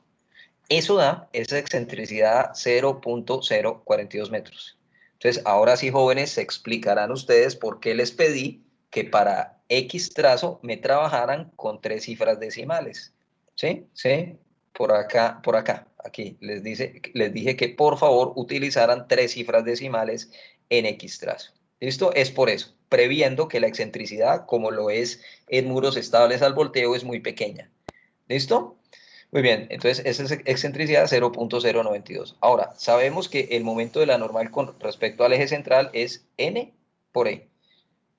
Eso da esa excentricidad 0.042 metros. Entonces, ahora sí, jóvenes, se explicarán ustedes por qué les pedí que para X trazo me trabajaran con 3 cifras decimales. ¿Sí? ¿Sí? Por acá, aquí. Les dije que por favor utilizaran 3 cifras decimales en X trazo. ¿Listo? Es por eso, previendo que la excentricidad, como lo es en muros estables al volteo, es muy pequeña. ¿Listo? Muy bien, entonces esa es excentricidad 0.092. Ahora, sabemos que el momento de la normal con respecto al eje central es n por e.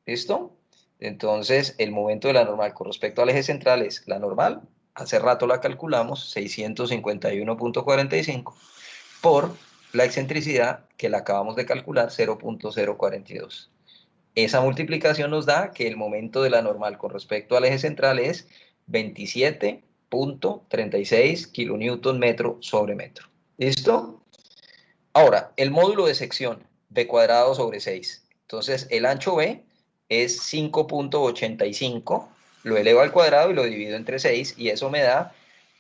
¿Listo? Entonces, el momento de la normal con respecto al eje central es la normal, hace rato la calculamos, 651.45, por la excentricidad que la acabamos de calcular, 0.042. Esa multiplicación nos da que el momento de la normal con respecto al eje central es 27.36 kilonewton metro sobre metro. ¿Listo? Ahora, el módulo de sección b cuadrado sobre 6. Entonces, el ancho b es 5.85, lo elevo al cuadrado y lo divido entre 6 y eso me da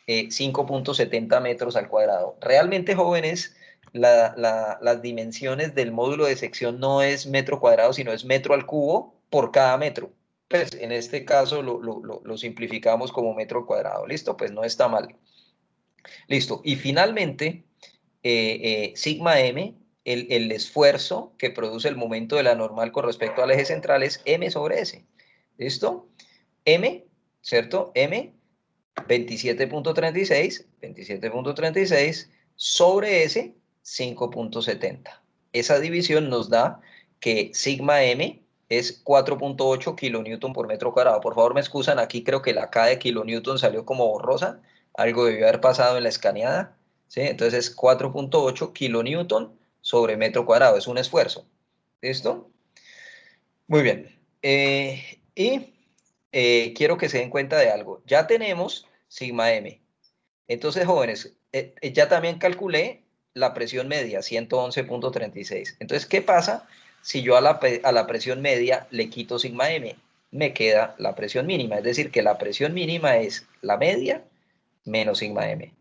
5.70 metros al cuadrado. Realmente, jóvenes, las dimensiones del módulo de sección no es metro cuadrado, sino es metro al cubo por cada metro. Pues en este caso lo simplificamos como metro cuadrado. ¿Listo? Pues no está mal. Listo. Y finalmente, sigma m, el esfuerzo que produce el momento de la normal con respecto al eje central es m sobre s. ¿Listo? M, ¿cierto? M 27.36 sobre S 5.70. Esa división nos da que sigma M es 4.8 kilonewton por metro cuadrado. Por favor, me excusan, aquí creo que la K de kilonewton salió como borrosa. Algo debió haber pasado en la escaneada. ¿Sí? Entonces es 4.8 kilonewton sobre metro cuadrado. Es un esfuerzo. ¿Listo? Muy bien. Quiero que se den cuenta de algo. Ya tenemos sigma m. Entonces, jóvenes, ya también calculé la presión media, 111.36. Entonces, ¿qué pasa si yo a la presión media le quito sigma m? Me queda la presión mínima. Es decir, que la presión mínima es la media menos sigma m.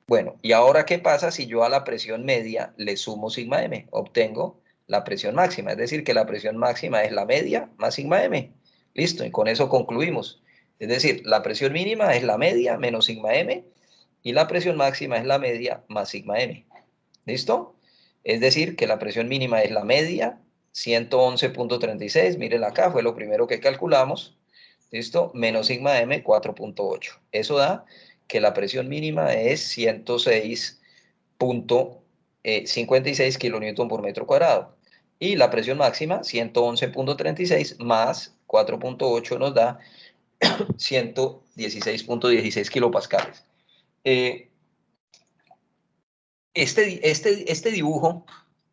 Bueno, ¿y ahora qué pasa si yo a la presión media le sumo sigma m? Obtengo la presión máxima. Es decir, que la presión máxima es la media más sigma m. Listo, y con eso concluimos. Es decir, la presión mínima es la media menos sigma m y la presión máxima es la media más sigma m. ¿Listo? Es decir, que la presión mínima es la media, 111.36, miren acá, fue lo primero que calculamos. ¿Listo? Menos sigma m, 4.8. Eso da que la presión mínima es 106.56 kilonewton por metro cuadrado. Y la presión máxima, 111.36 más 4.8 nos da 116.16 kilopascales. Este dibujo,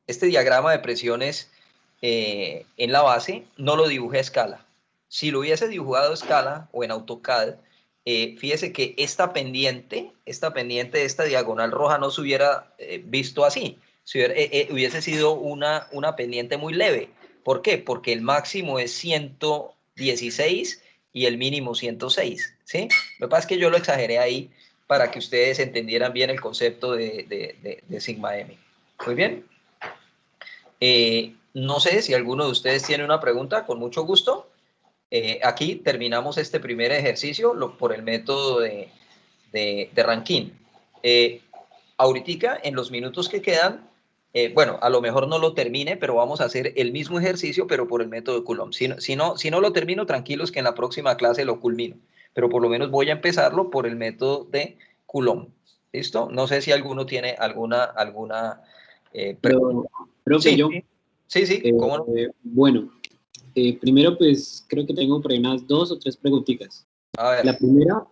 este diagrama de presiones en la base, no lo dibujé a escala. Si lo hubiese dibujado a escala o en AutoCAD, fíjese que esta pendiente de esta diagonal roja no se hubiera visto así. Hubiese sido una pendiente muy leve. ¿Por qué? Porque el máximo es 116 y el mínimo 106. ¿Sí? Lo que pasa es que yo lo exageré ahí para que ustedes entendieran bien el concepto de sigma m. Muy bien. No sé si alguno de ustedes tiene una pregunta, con mucho gusto. Aquí terminamos este primer ejercicio por el método de Rankine. Ahorita, en los minutos que quedan, bueno, a lo mejor no lo termine, pero vamos a hacer el mismo ejercicio, pero por el método de Coulomb. Si no lo termino, tranquilos que en la próxima clase lo culmino, pero por lo menos voy a empezarlo por el método de Coulomb. ¿Listo? No sé si alguno tiene alguna pregunta. Profe, Sí, yo, sí. Sí, sí, ¿cómo no? Bueno, primero pues creo que tengo por ahí unas 2 o 3 preguntitas. A La ver. primera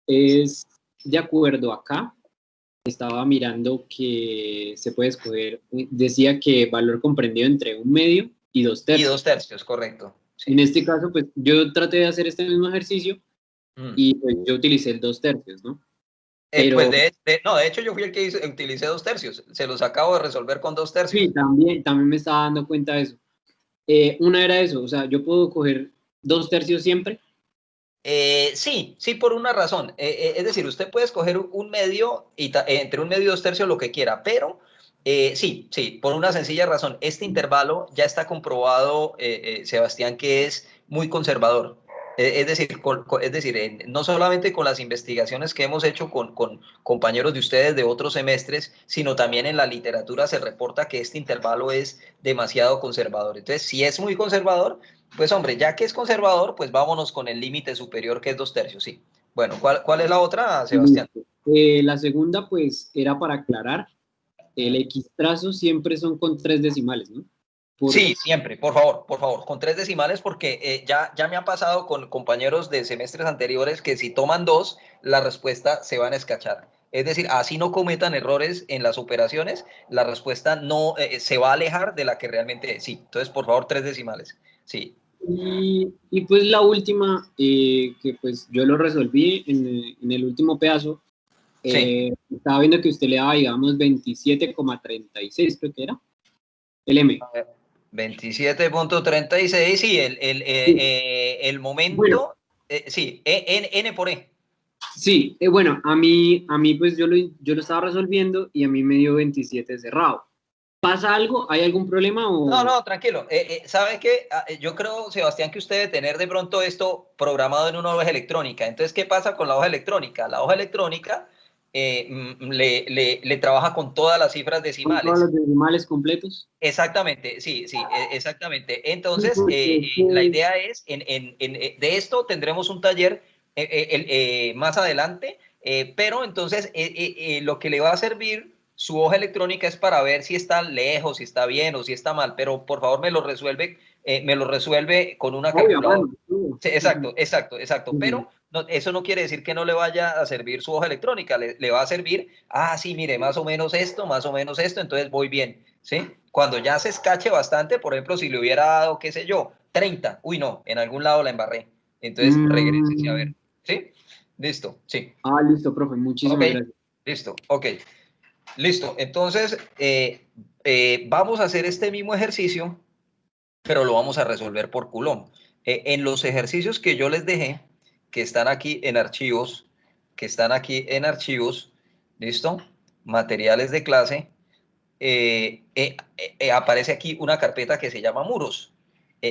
es, de acuerdo acá, estaba mirando que se puede escoger, decía que valor comprendido entre 1/2 y 2 Y tercios. 2 tercios, correcto. En Sí. este caso, pues yo traté de hacer este mismo ejercicio Mm. y pues yo utilicé el 2 tercios, ¿no? Pues Pero no, de hecho yo fui el que utilicé 2 tercios. Se los acabo de resolver con dos sí, tercios. también me estaba dando cuenta de eso. Una era eso, o sea, yo puedo coger 2 tercios siempre. Sí, sí, por una razón. Es decir, usted puede escoger un medio y entre 1 medio y 2 tercios lo que quiera, pero sí, sí, por una sencilla razón. Este intervalo ya está comprobado, Sebastián, que es muy conservador. Es decir, no solamente con las investigaciones que hemos hecho con compañeros de ustedes de otros semestres, sino también en la literatura se reporta que este intervalo es demasiado conservador. Entonces, si es muy conservador, pues hombre, ya que es conservador, pues vámonos con el límite superior que es 2 tercios, sí. Bueno, ¿cuál es la otra, Sebastián? Listo. La segunda, pues, era para aclarar, el X trazo siempre son con 3 decimales, ¿no? Por, Sí, siempre, por favor, con 3 decimales, porque ya me ha pasado con compañeros de semestres anteriores que si toman dos, la respuesta se van a escachar. Es decir, así no cometan errores en las operaciones, la respuesta no se va a alejar de la que realmente es. Sí, entonces, por favor, 3 decimales. Sí, y pues la última, que pues yo lo resolví en el último pedazo, sí. estaba viendo que usted le daba, digamos, 27,36, creo que era, el M. A ver, 27,36, sí, Sí. el Bueno, momento, sí, N por E. sí, bueno, a mí pues yo lo estaba resolviendo y a mí me dio 27 cerrado. ¿Pasa algo? ¿Hay algún problema No, o...? no, tranquilo. ¿Sabe qué? Yo creo, Sebastián, que usted debe tener de pronto esto programado en una hoja electrónica. Entonces, ¿qué pasa con la hoja electrónica? La hoja electrónica le trabaja con todas las cifras ¿Con todos decimales. los decimales completos? Exactamente, sí, sí, exactamente. Sí, Entonces, porque es la que, idea es, de esto tendremos un taller más adelante, pero entonces lo que le va a servir su hoja electrónica es para ver si está lejos, si está bien o si está mal, pero por favor me lo resuelve con una obvio, calculadora. mano. Sí, Sí, sí, sí. exacto, exacto, exacto. Sí. Pero eso no quiere decir que no le vaya a servir su hoja electrónica, le va a servir, sí, mire, más o menos esto, más o menos esto, entonces voy bien, ¿sí? Cuando ya se escache bastante, por ejemplo, si le hubiera dado, qué sé yo, 30, uy, no, en algún lado la embarré. Entonces, regrese a ver, Mm, ¿sí? Listo, sí. listo, profe, Ok, muchísimas gracias. listo, ok, listo. Entonces, vamos a hacer este mismo ejercicio, pero lo vamos a resolver por Coulomb. En los ejercicios que yo les dejé, que están aquí en archivos, ¿listo? Materiales de clase, aparece aquí una carpeta que se llama muros.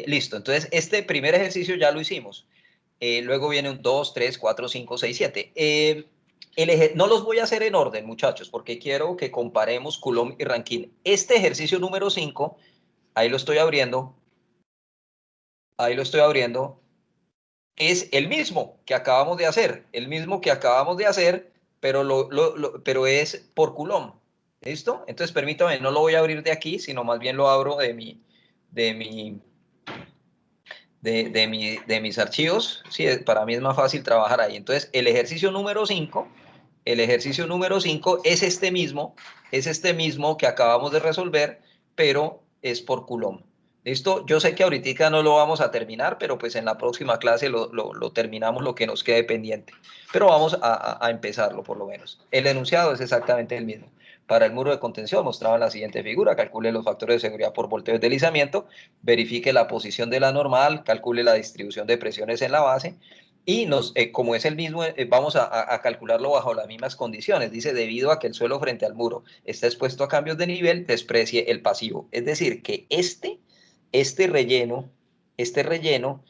Listo, entonces este primer ejercicio ya lo hicimos. Luego viene un 2, 3, 4, 5, 6, 7. No los voy a hacer en orden, muchachos, porque quiero que comparemos Coulomb y Rankine. Este ejercicio número 5, ahí lo estoy abriendo, ahí lo estoy abriendo, es el mismo que acabamos de hacer, pero, pero es por Coulomb. ¿Listo? Entonces, permítame, no lo voy a abrir de aquí, sino más bien lo abro de mi, de mis archivos. Sí, para mí es más fácil trabajar ahí. Entonces, el ejercicio número 5 es este mismo que acabamos de resolver, pero es por Coulomb. ¿Listo? Yo sé que ahorita no lo vamos a terminar, pero pues en la próxima clase lo terminamos lo que nos quede pendiente. Pero vamos a empezarlo por lo menos. El enunciado es exactamente el mismo. Para el muro de contención mostraba la siguiente figura, calcule los factores de seguridad por volteo y deslizamiento, verifique la posición de la normal, calcule la distribución de presiones en la base, y como es el mismo, vamos a calcularlo bajo las mismas condiciones. Dice, debido a que el suelo frente al muro está expuesto a cambios de nivel, desprecie el pasivo. Es decir, que este relleno, este relleno,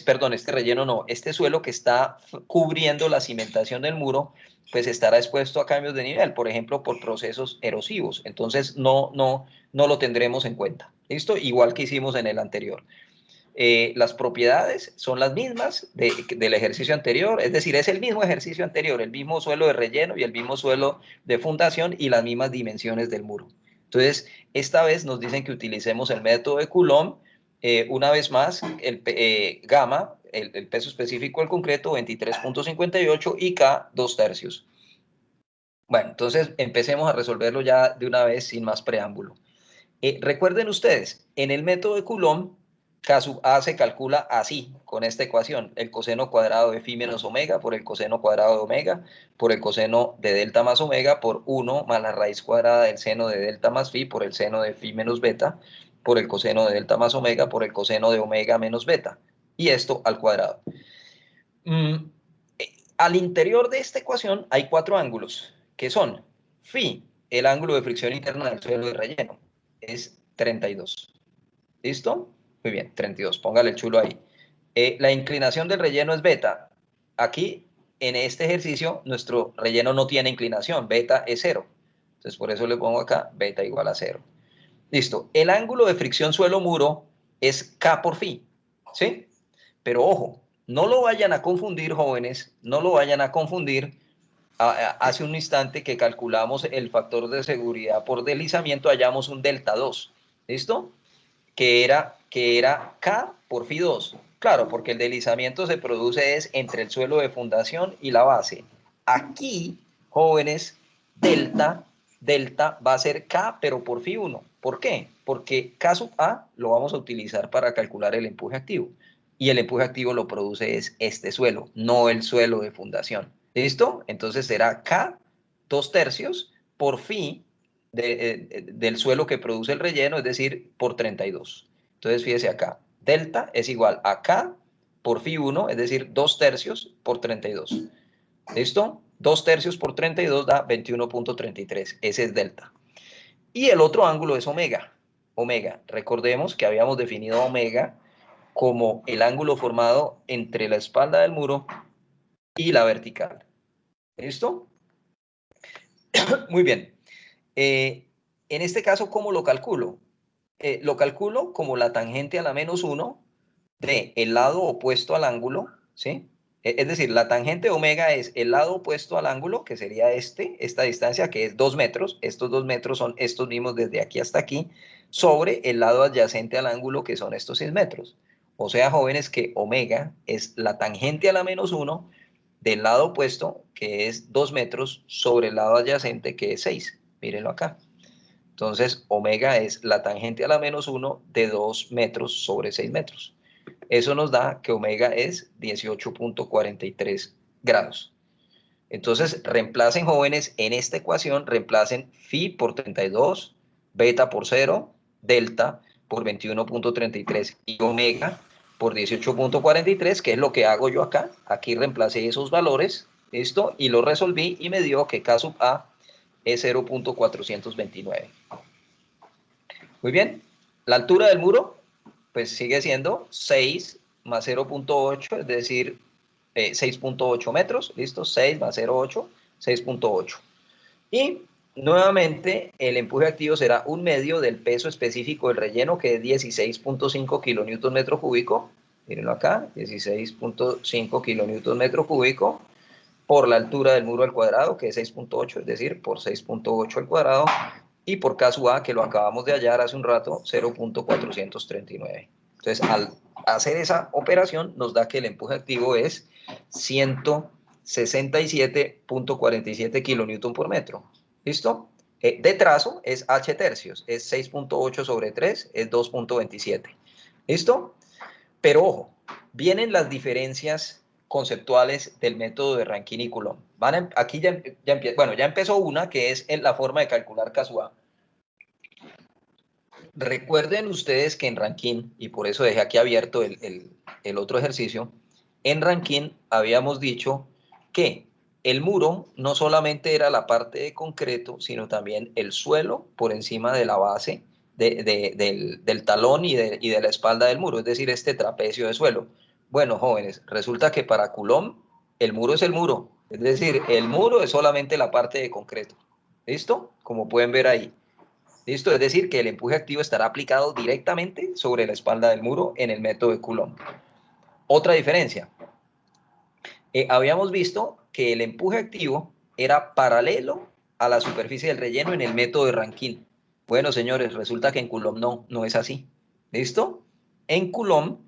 perdón, este relleno no, este suelo que está cubriendo la cimentación del muro, pues estará expuesto a cambios de nivel, por ejemplo, por procesos erosivos. Entonces, no lo tendremos en cuenta. ¿Listo? Igual que hicimos en el anterior. Las propiedades son las mismas del ejercicio anterior, es decir, es el mismo ejercicio anterior, el mismo suelo de relleno y el mismo suelo de fundación y las mismas dimensiones del muro. Entonces, Esta vez nos dicen que utilicemos el método de Coulomb. Una vez más, gamma, el peso específico del concreto, 23.58 y K, 2/3. Bueno, entonces empecemos a resolverlo ya de una vez sin más preámbulo. Recuerden ustedes, en el método de Coulomb, K sub A se calcula así, con esta ecuación, el coseno cuadrado de phi menos omega por el coseno cuadrado de omega por el coseno de delta más omega por 1 más la raíz cuadrada del seno de delta más phi por el seno de phi menos beta por el coseno de delta más omega por el coseno de omega menos beta. Y esto al cuadrado. Al interior de esta ecuación hay 4 ángulos, que son phi, el ángulo de fricción interna del suelo de relleno, es 32. ¿Listo? Muy bien, 32. Póngale el chulo ahí. La inclinación del relleno es beta. Aquí, en este ejercicio, nuestro relleno no tiene inclinación. Beta es 0. Entonces, por eso le pongo acá beta igual a 0. Listo. El ángulo de fricción suelo-muro es K por phi. ¿Sí? Pero ojo, no lo vayan a confundir, jóvenes. No lo vayan a confundir. Hace un instante que calculamos el factor de seguridad por deslizamiento, hallamos un delta 2. ¿Listo? Que era K por phi 2. Claro, porque el deslizamiento se produce es entre el suelo de fundación y la base. Aquí, jóvenes, delta va a ser K, pero por phi 1. ¿Por qué? Porque K sub A lo vamos a utilizar para calcular el empuje activo. Y el empuje activo lo produce es este suelo, no el suelo de fundación. ¿Listo? Entonces será K 2/3 por phi del suelo que produce el relleno, es decir, por 32. Entonces, fíjese acá, delta es igual a K por phi 1, es decir, 2/3 por 32. ¿Listo? 2/3 por 32 da 21.33. Ese es delta. Y el otro ángulo es omega. Omega, recordemos que habíamos definido omega como el ángulo formado entre la espalda del muro y la vertical. ¿Listo? Muy bien. En este caso, ¿cómo lo calculo? Lo calculo como la tangente a la menos 1 de el lado opuesto al ángulo, ¿sí? Es decir, la tangente omega es el lado opuesto al ángulo, que sería esta distancia, que es 2 metros. Estos 2 metros son estos mismos desde aquí hasta aquí, sobre el lado adyacente al ángulo, que son estos 6 metros. O sea, jóvenes, que omega es la tangente a la menos 1 del lado opuesto, que es 2 metros, sobre el lado adyacente, que es 6. Mírenlo acá. Entonces, omega es la tangente a la menos 1 de 2 metros sobre 6 metros. Eso nos da que omega es 18.43 grados. Entonces, reemplacen, jóvenes, en esta ecuación, reemplacen phi por 32, beta por 0, delta por 21.33 y omega por 18.43, que es lo que hago yo acá. Aquí reemplacé esos valores, ¿listo? Y lo resolví y me dio que K sub A es 0.429. Muy bien. La altura del muro, pues sigue siendo 6 más 0.8, es decir, 6.8 metros. ¿Listo? 6 más 0.8, 6.8. Y nuevamente el empuje activo será un medio del peso específico del relleno, que es 16.5 kilonewton metro cúbico. Mírenlo acá, 16.5 kilonewton metro cúbico por la altura del muro al cuadrado, que es 6.8, es decir, por 6.8 al cuadrado, y por K sub A, que lo acabamos de hallar hace un rato, 0.439. Entonces, al hacer esa operación, nos da que el empuje activo es 167.47 kilonewton por metro. ¿Listo? De trazo es H tercios, es 6.8 sobre 3, es 2.27. ¿Listo? Pero ojo, vienen las diferencias conceptuales del método de Rankine y Coulomb. Aquí ya empezó una, que es en la forma de calcular K sub A. Recuerden ustedes que en Rankine, y por eso dejé aquí abierto el otro ejercicio, en Rankine habíamos dicho que el muro no solamente era la parte de concreto, sino también el suelo por encima de la base del talón y de la espalda del muro, es decir, este trapecio de suelo. Bueno, jóvenes, resulta que para Coulomb el muro es el muro, es decir, el muro es solamente la parte de concreto. ¿Listo? Como pueden ver ahí. ¿Listo? Es decir, que el empuje activo estará aplicado directamente sobre la espalda del muro en el método de Coulomb. Otra diferencia. Habíamos visto que el empuje activo era paralelo a la superficie del relleno en el método de Rankine. Bueno, señores, resulta que en Coulomb no es así. ¿Listo? En Coulomb,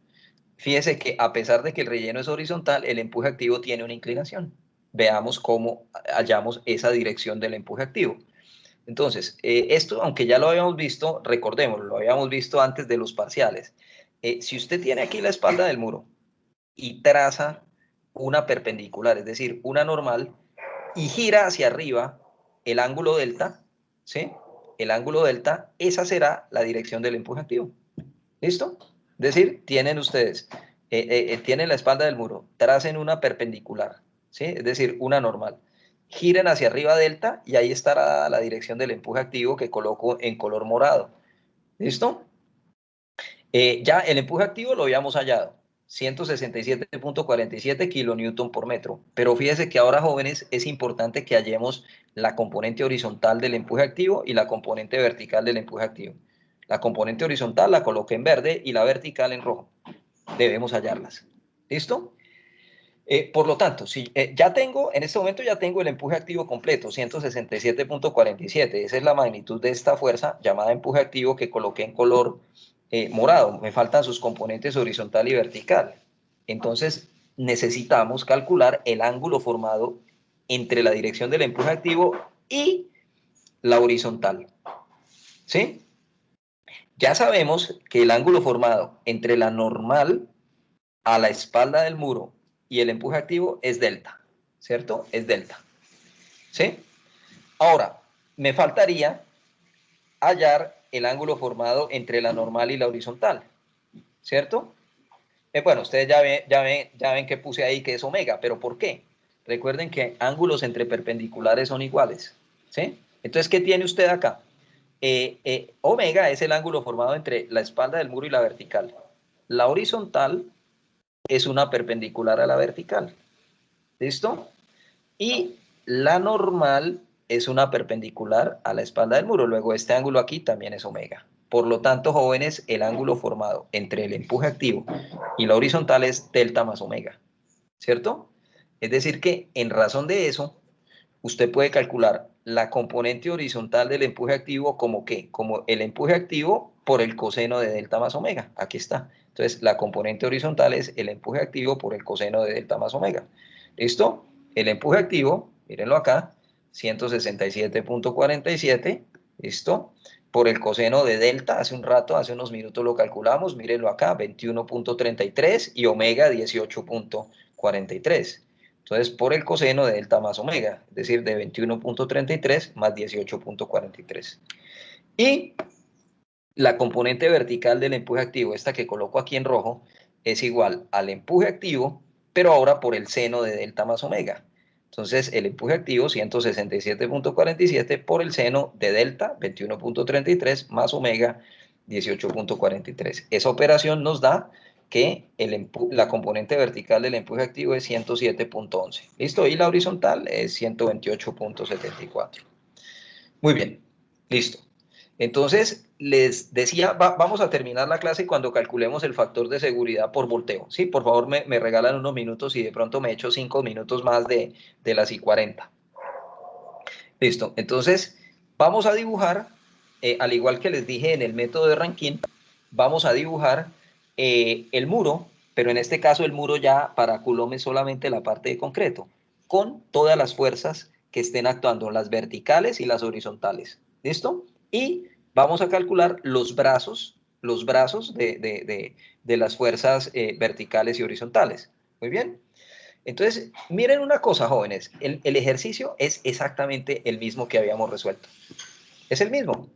fíjese que a pesar de que el relleno es horizontal, el empuje activo tiene una inclinación. Veamos cómo hallamos esa dirección del empuje activo. Entonces, esto, aunque ya lo habíamos visto, recordemos, lo habíamos visto antes de los parciales. Si usted tiene aquí la espalda del muro y traza una perpendicular, es decir, una normal, y gira hacia arriba el ángulo delta, ¿sí? El ángulo delta, esa será la dirección del empuje activo. ¿Listo? Es decir, tienen ustedes, tienen la espalda del muro, tracen una perpendicular, ¿sí? Es decir, una normal. Giren hacia arriba delta y ahí estará la dirección del empuje activo que coloco en color morado. ¿Listo? Ya el empuje activo lo habíamos hallado, 167.47 kilonewton por metro. Pero fíjese que ahora, jóvenes, es importante que hallemos la componente horizontal del empuje activo y la componente vertical del empuje activo. La componente horizontal la coloqué en verde y la vertical en rojo. Debemos hallarlas. ¿Listo? Por lo tanto, si ya tengo, en este momento ya tengo el empuje activo completo, 167.47. Esa es la magnitud de esta fuerza llamada empuje activo que coloqué en color morado. Me faltan sus componentes horizontal y vertical. Entonces, necesitamos calcular el ángulo formado entre la dirección del empuje activo y la horizontal. ¿Sí? Ya sabemos que el ángulo formado entre la normal a la espalda del muro y el empuje activo es delta, ¿cierto? Es delta, ¿sí? Ahora, me faltaría hallar el ángulo formado entre la normal y la horizontal, ¿cierto? Bueno, ustedes ya ven que puse ahí que es omega, pero ¿por qué? Recuerden que ángulos entre perpendiculares son iguales, ¿sí? Entonces, ¿qué tiene usted acá? Omega es el ángulo formado entre la espalda del muro y la vertical. La horizontal es una perpendicular a la vertical. ¿Listo? Y la normal es una perpendicular a la espalda del muro. Luego este ángulo aquí también es omega. Por lo tanto, jóvenes, el ángulo formado entre el empuje activo y la horizontal es delta más omega. ¿Cierto? Es decir que en razón de eso, usted puede calcular la componente horizontal del empuje activo como ¿qué? Como el empuje activo por el coseno de delta más omega. Aquí está. Entonces, la componente horizontal es el empuje activo por el coseno de delta más omega. ¿Listo? El empuje activo, mírenlo acá, 167.47, ¿listo? Por el coseno de delta, hace un rato, hace unos minutos lo calculamos, mírenlo acá, 21.33 y omega 18.43. Entonces, por el coseno de delta más omega, es decir, de 21.33 más 18.43. Y la componente vertical del empuje activo, esta que coloco aquí en rojo, es igual al empuje activo, pero ahora por el seno de delta más omega. Entonces, el empuje activo, 167.47 por el seno de delta, 21.33 más omega, 18.43. Esa operación nos da que la componente vertical del empuje activo es 107.11. ¿Listo? Y la horizontal es 128.74. Muy bien, listo. Entonces, les decía, vamos a terminar la clase cuando calculemos el factor de seguridad por volteo. Sí, por favor, me regalan unos minutos y de pronto me echo 5 minutos más de las y 40. Listo, entonces vamos a dibujar, al igual que les dije en el método de Rankine, vamos a dibujar el muro, pero en este caso el muro ya para Coulomb es solamente la parte de concreto, con todas las fuerzas que estén actuando, las verticales y las horizontales. ¿Listo? Y vamos a calcular los brazos de las fuerzas verticales y horizontales. Muy bien. Entonces, miren una cosa, jóvenes, el ejercicio es exactamente el mismo que habíamos resuelto. Es el mismo,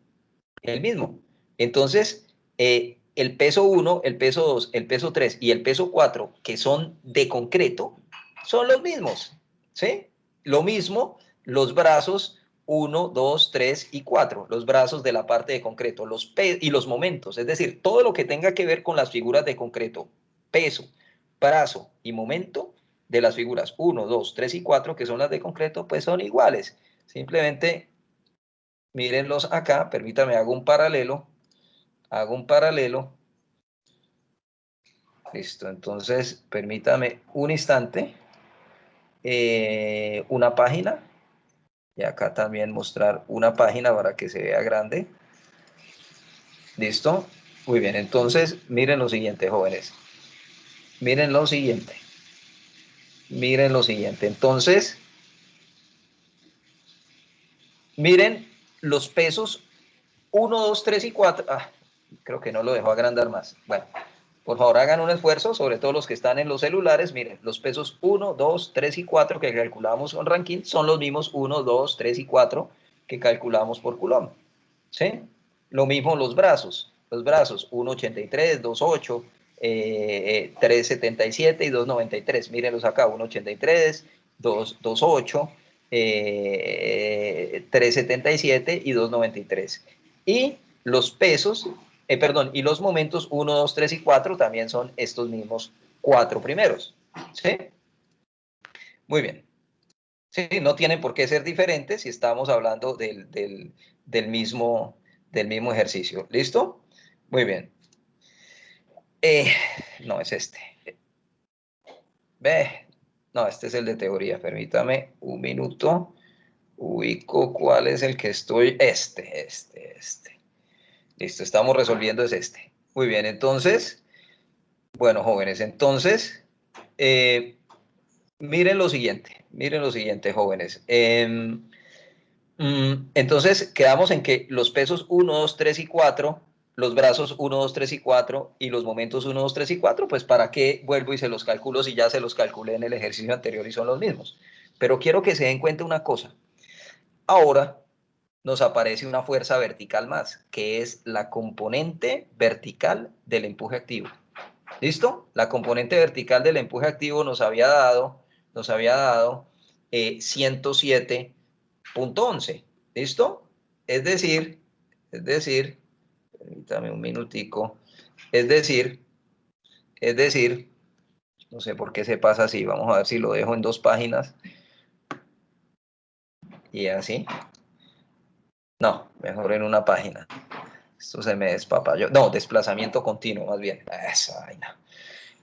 el mismo. Entonces, el peso 1, el peso 2, el peso 3 y el peso 4, que son de concreto, son los mismos, ¿sí? Lo mismo, los brazos 1, 2, 3 y 4, los brazos de la parte de concreto, y los momentos, es decir, todo lo que tenga que ver con las figuras de concreto, peso, brazo y momento de las figuras 1, 2, 3 y 4, que son las de concreto, pues son iguales. Simplemente mírenlos acá, permítame, hago un paralelo. Listo, entonces permítame un instante, una página, y acá también mostrar una página para que se vea grande. ¿Listo? Muy bien, entonces miren lo siguiente, jóvenes. Miren lo siguiente. Miren lo siguiente. Entonces, miren los pesos 1, 2, 3 y 4. Ah, creo que no lo dejo agrandar más. Bueno, por favor hagan un esfuerzo, sobre todo los que están en los celulares. Miren, los pesos 1, 2, 3 y 4 que calculamos con Rankine son los mismos 1, 2, 3 y 4 que calculamos por Coulomb. ¿Sí? Lo mismo los brazos. Los brazos 1,83, 2,8, 3,77 y 2,93. Mírenlos acá, 1,83, 2,8, 3,77 y 2,93. Y los pesos, perdón, y los momentos 1, 2, 3 y 4 también son estos mismos 4 primeros. ¿Sí? Muy bien. Sí, no tienen por qué ser diferentes si estamos hablando del mismo, del mismo ejercicio. ¿Listo? Muy bien. No, es este. Ve. No, este es el de teoría. Permítame un minuto. Ubico cuál es el que estoy. Este. Listo, estamos resolviendo es este. Muy bien, entonces, bueno, jóvenes, entonces, miren lo siguiente, jóvenes. Entonces, quedamos en que los pesos 1, 2, 3 y 4, los brazos 1, 2, 3 y 4 y los momentos 1, 2, 3 y 4, pues ¿para qué vuelvo y se los calculo si ya se los calculé en el ejercicio anterior y son los mismos? Pero quiero que se den cuenta una cosa. Ahora nos aparece una fuerza vertical más, que es la componente vertical del empuje activo. ¿Listo? La componente vertical del empuje activo nos había dado 107,11. ¿Listo? Es decir, permítame un minutico, es decir, no sé por qué se pasa así, vamos a ver si lo dejo en 2 páginas y así. No, mejor en una página. Esto se me despapalló. No, desplazamiento continuo, más bien. Esa vaina.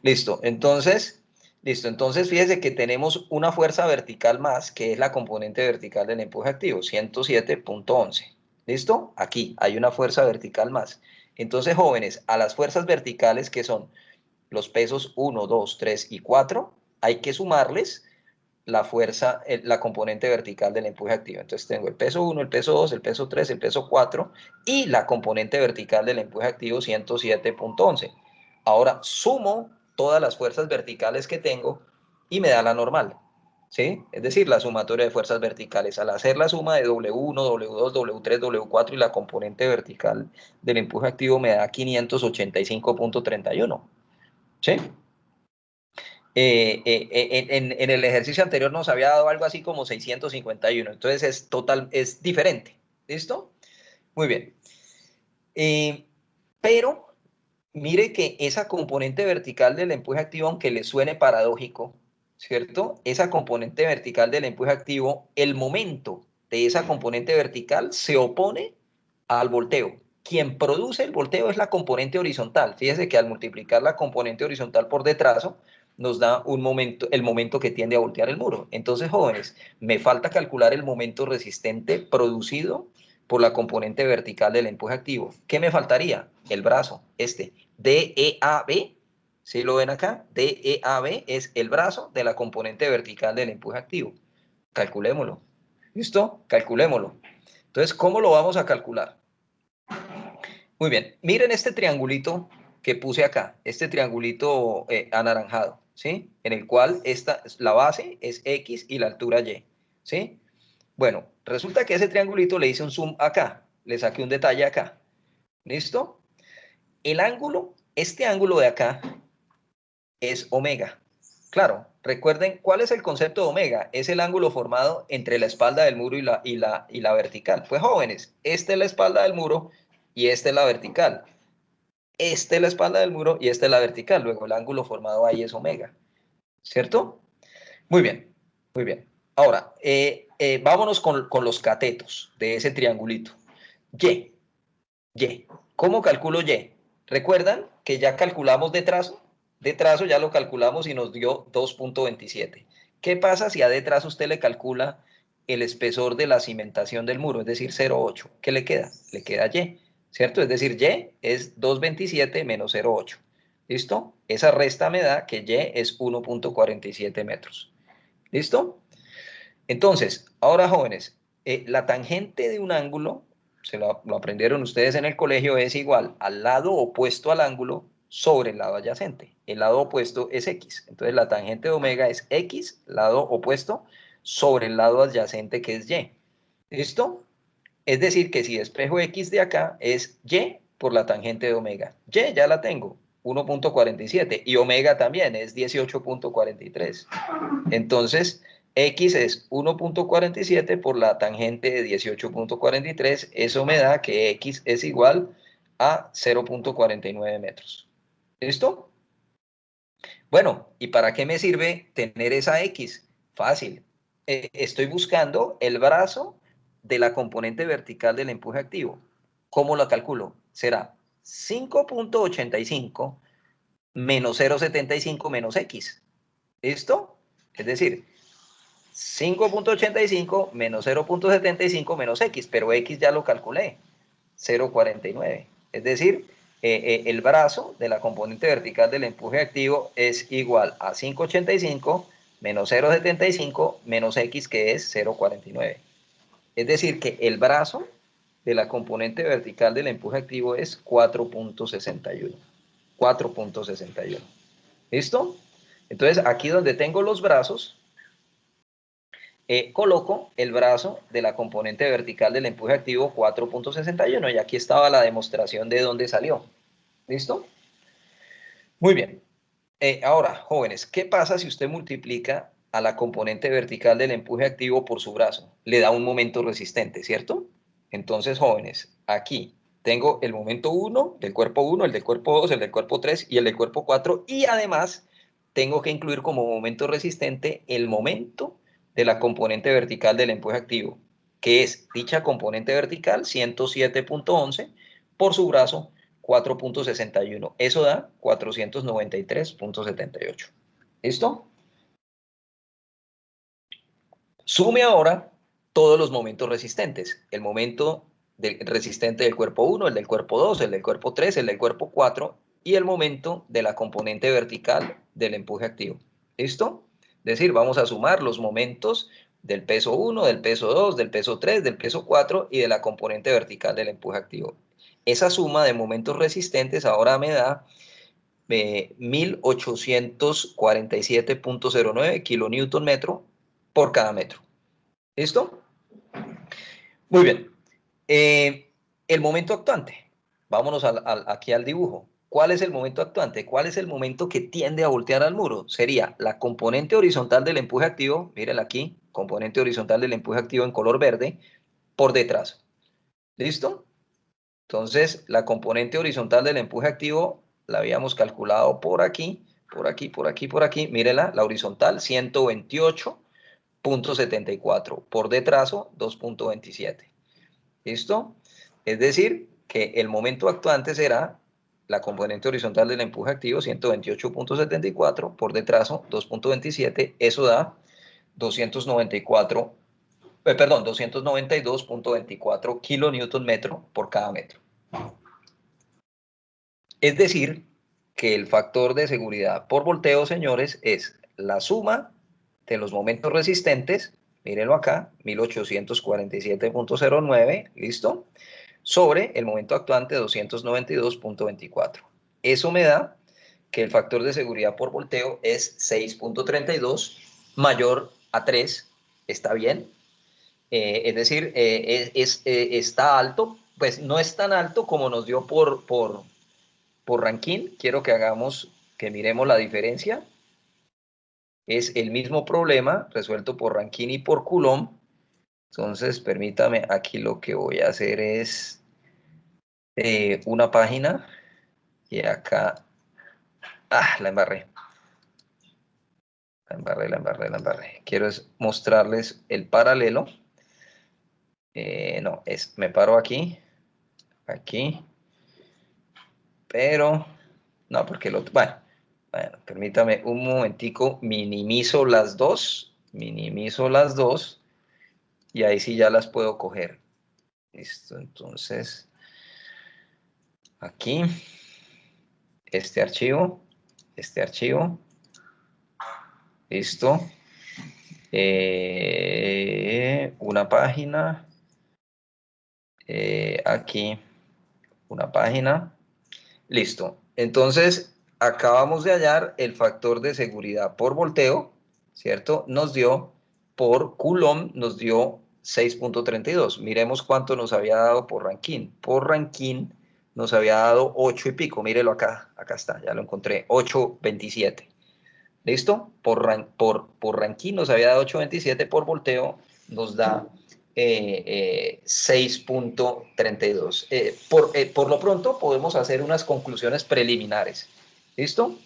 Listo, entonces fíjese que tenemos una fuerza vertical más, que es la componente vertical del empuje activo, 107,11. ¿Listo? Aquí hay una fuerza vertical más. Entonces, jóvenes, a las fuerzas verticales, que son los pesos 1, 2, 3 y 4, hay que sumarles la fuerza, la componente vertical del empuje activo. Entonces tengo el peso 1, el peso 2, el peso 3, el peso 4 y la componente vertical del empuje activo 107,11. Ahora sumo todas las fuerzas verticales que tengo y me da la normal. ¿Sí? Es decir, la sumatoria de fuerzas verticales. Al hacer la suma de W1, W2, W3, W4 y la componente vertical del empuje activo me da 585,31. ¿Sí? En el ejercicio anterior nos había dado algo así como 651, entonces es diferente. ¿Listo? Muy bien. Pero mire que esa componente vertical del empuje activo, aunque le suene paradójico, ¿cierto? Esa componente vertical del empuje activo, el momento de esa componente vertical se opone al volteo. Quien produce el volteo es la componente horizontal. Fíjese que al multiplicar la componente horizontal por detrazo, nos da un momento, el momento que tiende a voltear el muro. Entonces, jóvenes, me falta calcular el momento resistente producido por la componente vertical del empuje activo. ¿Qué me faltaría? El brazo, DEAB. ¿Sí lo ven acá? DEAB es el brazo de la componente vertical del empuje activo. Calculémoslo. ¿Listo? Calculémoslo. Entonces, ¿cómo lo vamos a calcular? Muy bien. Miren este triangulito que puse acá, este triangulito anaranjado, ¿sí? En el cual la base es X y la altura Y, ¿sí? Bueno, resulta que ese triangulito le hice un zoom acá, le saqué un detalle acá. ¿Listo? El ángulo, este ángulo de acá es omega. Claro, recuerden, ¿cuál es el concepto de omega? Es el ángulo formado entre la espalda del muro y la vertical. Pues jóvenes, esta es la espalda del muro y esta es la vertical. Esta es la espalda del muro y esta es la vertical. Luego el ángulo formado ahí es omega. ¿Cierto? Muy bien, muy bien. Ahora, vámonos con los catetos de ese triangulito. Y. ¿Cómo calculo Y? ¿Recuerdan que ya calculamos de trazo? De trazo ya lo calculamos y nos dio 2,27. ¿Qué pasa si a de trazo usted le calcula el espesor de la cimentación del muro, es decir, 0,8? ¿Qué le queda? Le queda Y. ¿cierto? Es decir, Y es 227 menos 0,8. ¿Listo? Esa resta me da que Y es 1.47 metros. ¿Listo? Entonces, ahora jóvenes, la tangente de un ángulo, lo aprendieron ustedes en el colegio, es igual al lado opuesto al ángulo sobre el lado adyacente. El lado opuesto es X. Entonces, la tangente de omega es X, lado opuesto, sobre el lado adyacente que es Y. ¿Listo? Es decir, que si despejo X de acá es Y por la tangente de omega. Y ya la tengo, 1.47. Y omega también es 18.43. Entonces, X es 1.47 por la tangente de 18.43. Eso me da que X es igual a 0.49 metros. ¿Listo? Bueno, ¿y para qué me sirve tener esa X? Fácil. Estoy buscando el brazo de la componente vertical del empuje activo. ¿Cómo la calculo? Será 5.85 menos 0.75 menos X. ¿Listo? Es decir, 5.85 menos 0.75 menos X, pero X ya lo calculé, 0.49. Es decir, el brazo de la componente vertical del empuje activo es igual a 5.85 menos 0.75 menos X, que es 0.49. Es decir, que el brazo de la componente vertical del empuje activo es 4.61. 4.61. ¿Listo? Entonces, aquí donde tengo los brazos, coloco el brazo de la componente vertical del empuje activo 4.61 y aquí estaba la demostración de dónde salió. ¿Listo? Muy bien. Ahora, jóvenes, ¿qué pasa si usted multiplica a la componente vertical del empuje activo por su brazo? Le da un momento resistente, ¿cierto? Entonces, jóvenes, aquí tengo el momento 1 del cuerpo 1, el del cuerpo 2, el del cuerpo 3 y el del cuerpo 4, y además tengo que incluir como momento resistente el momento de la componente vertical del empuje activo, que es dicha componente vertical 107.11 por su brazo 4.61. Eso da 493.78. ¿Listo? Sume ahora todos los momentos resistentes. El momento resistente del cuerpo 1, el del cuerpo 2, el del cuerpo 3, el del cuerpo 4 y el momento de la componente vertical del empuje activo. ¿Listo? Es decir, vamos a sumar los momentos del peso 1, del peso 2, del peso 3, del peso 4 y de la componente vertical del empuje activo. Esa suma de momentos resistentes ahora me da 1847.09 kilonewton metro por cada metro. ¿Listo? Muy bien. El momento actuante. Vámonos aquí al dibujo. ¿Cuál es el momento actuante? ¿Cuál es el momento que tiende a voltear al muro? Sería la componente horizontal del empuje activo, mírenla aquí, componente horizontal del empuje activo en color verde, por detrás. ¿Listo? Entonces, la componente horizontal del empuje activo la habíamos calculado por aquí, por aquí, por aquí, por aquí. Mírela, la horizontal 128.74, por detrás 2.27. ¿Listo? Es decir, que el momento actuante será la componente horizontal del empuje activo 128.74, por detrás 2.27, eso da 292.24 kilonewton metro por cada metro. Es decir, que el factor de seguridad por volteo, señores, es la suma de los momentos resistentes, mírenlo acá, 1847.09, ¿listo? Sobre el momento actuante 292.24. Eso me da que el factor de seguridad por volteo es 6.32, mayor a 3, está bien. Es decir, está alto, pues no es tan alto como nos dio por Rankine. Quiero que miremos la diferencia. Es el mismo problema resuelto por Rankine y por Coulomb. Entonces, permítame, aquí lo que voy a hacer es una página y acá, la embarré. La embarré. Quiero mostrarles el paralelo. No, me paro aquí, pero no, porque bueno, permítame un momentico, minimizo las dos, y ahí sí ya las puedo coger. Listo, entonces, aquí, este archivo, listo. Una página, aquí, una página, listo. Entonces, acabamos de hallar el factor de seguridad por volteo, ¿cierto? Nos dio, por Coulomb, nos dio 6.32. Miremos cuánto nos había dado por Rankine. Por Rankine nos había dado 8 y pico. Mírelo acá, acá está, ya lo encontré, 8.27. ¿Listo? Por Rankine nos había dado 8.27, por volteo nos da 6.32. Por lo pronto podemos hacer unas conclusiones preliminares. ¿Listo?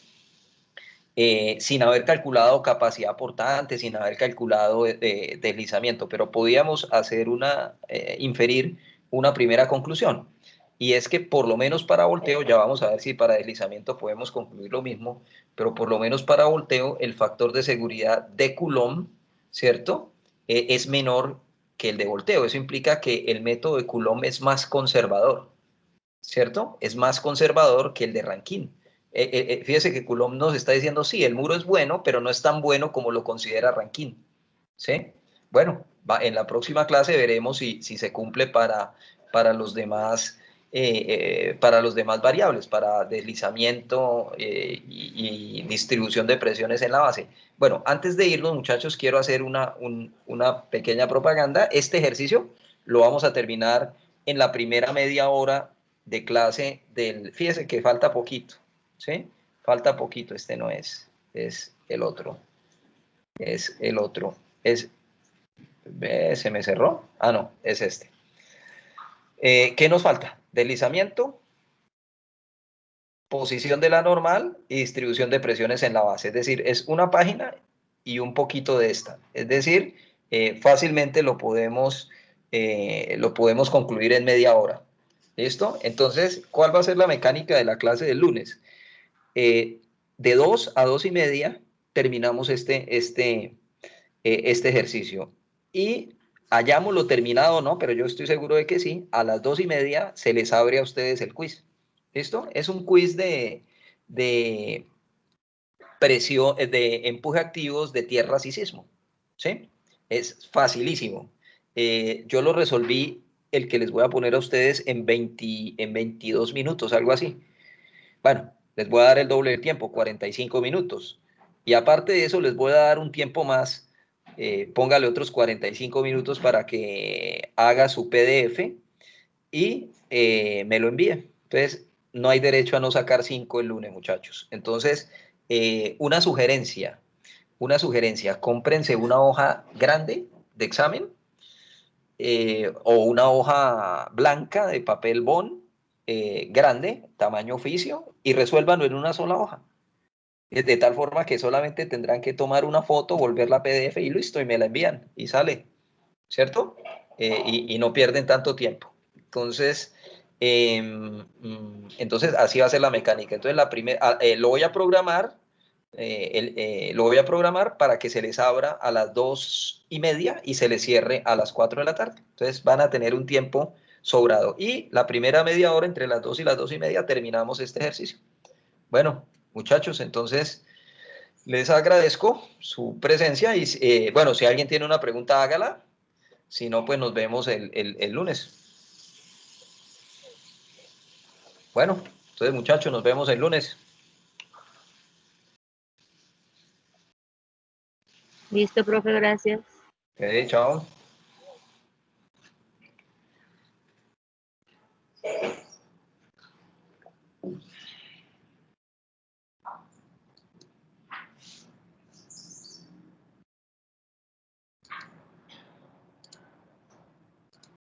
Sin haber calculado capacidad portante, sin haber calculado deslizamiento, pero podíamos hacer inferir una primera conclusión. Y es que por lo menos para volteo, ya vamos a ver si para deslizamiento podemos concluir lo mismo, pero por lo menos para volteo el factor de seguridad de Coulomb, ¿cierto? Es menor que el de volteo. Eso implica que el método de Coulomb es más conservador, ¿cierto? Es más conservador que el de Rankine. Fíjese que Coulomb nos está diciendo, sí, el muro es bueno, pero no es tan bueno como lo considera Rankine, ¿sí? Bueno, en la próxima clase veremos si se cumple para los demás variables, para deslizamiento y distribución de presiones en la base. Bueno, antes de irnos, muchachos, quiero hacer una pequeña propaganda. Este ejercicio lo vamos a terminar en la primera media hora de clase fíjese que falta poquito, ¿sí? Falta poquito, este no es el otro, ¿se me cerró? Ah, no, es este. ¿Qué nos falta? Deslizamiento, posición de la normal y distribución de presiones en la base, es decir, es una página y un poquito de esta, es decir, fácilmente lo podemos concluir en media hora. ¿Listo? Entonces, ¿cuál va a ser la mecánica de la clase del lunes? De 2 a 2 y media terminamos este ejercicio. Y hayámoslo terminado, ¿no? Pero yo estoy seguro de que sí. A las 2 y media se les abre a ustedes el quiz. ¿Listo? Es un quiz de presión, de empuje activos de tierras y sismo. ¿Sí? Es facilísimo. Yo lo resolví, el que les voy a poner a ustedes, en 22 minutos, algo así. Bueno, les voy a dar el doble de tiempo, 45 minutos. Y aparte de eso, les voy a dar un tiempo más. Póngale otros 45 minutos para que haga su PDF y me lo envíe. Entonces, no hay derecho a no sacar 5 el lunes, muchachos. Entonces, una sugerencia, cómprense una hoja grande de examen o una hoja blanca de papel bond grande, tamaño oficio, y resuélvanlo en una sola hoja. De tal forma que solamente tendrán que tomar una foto, volver la PDF y listo, y me la envían y sale, ¿cierto? Y no pierden tanto tiempo. Entonces, así va a ser la mecánica. Entonces, lo voy a programar. Lo voy a programar para que se les abra a las 2 y media y se les cierre a las 4 de la tarde. Entonces van a tener un tiempo sobrado. Y la primera media hora, entre las 2 y las 2 y media, terminamos este ejercicio. Bueno, muchachos, entonces les agradezco su presencia y bueno, si alguien tiene una pregunta, hágala. Si no, pues nos vemos el lunes. Bueno, entonces muchachos, nos vemos el lunes. Listo, profe, gracias. Ok, chao.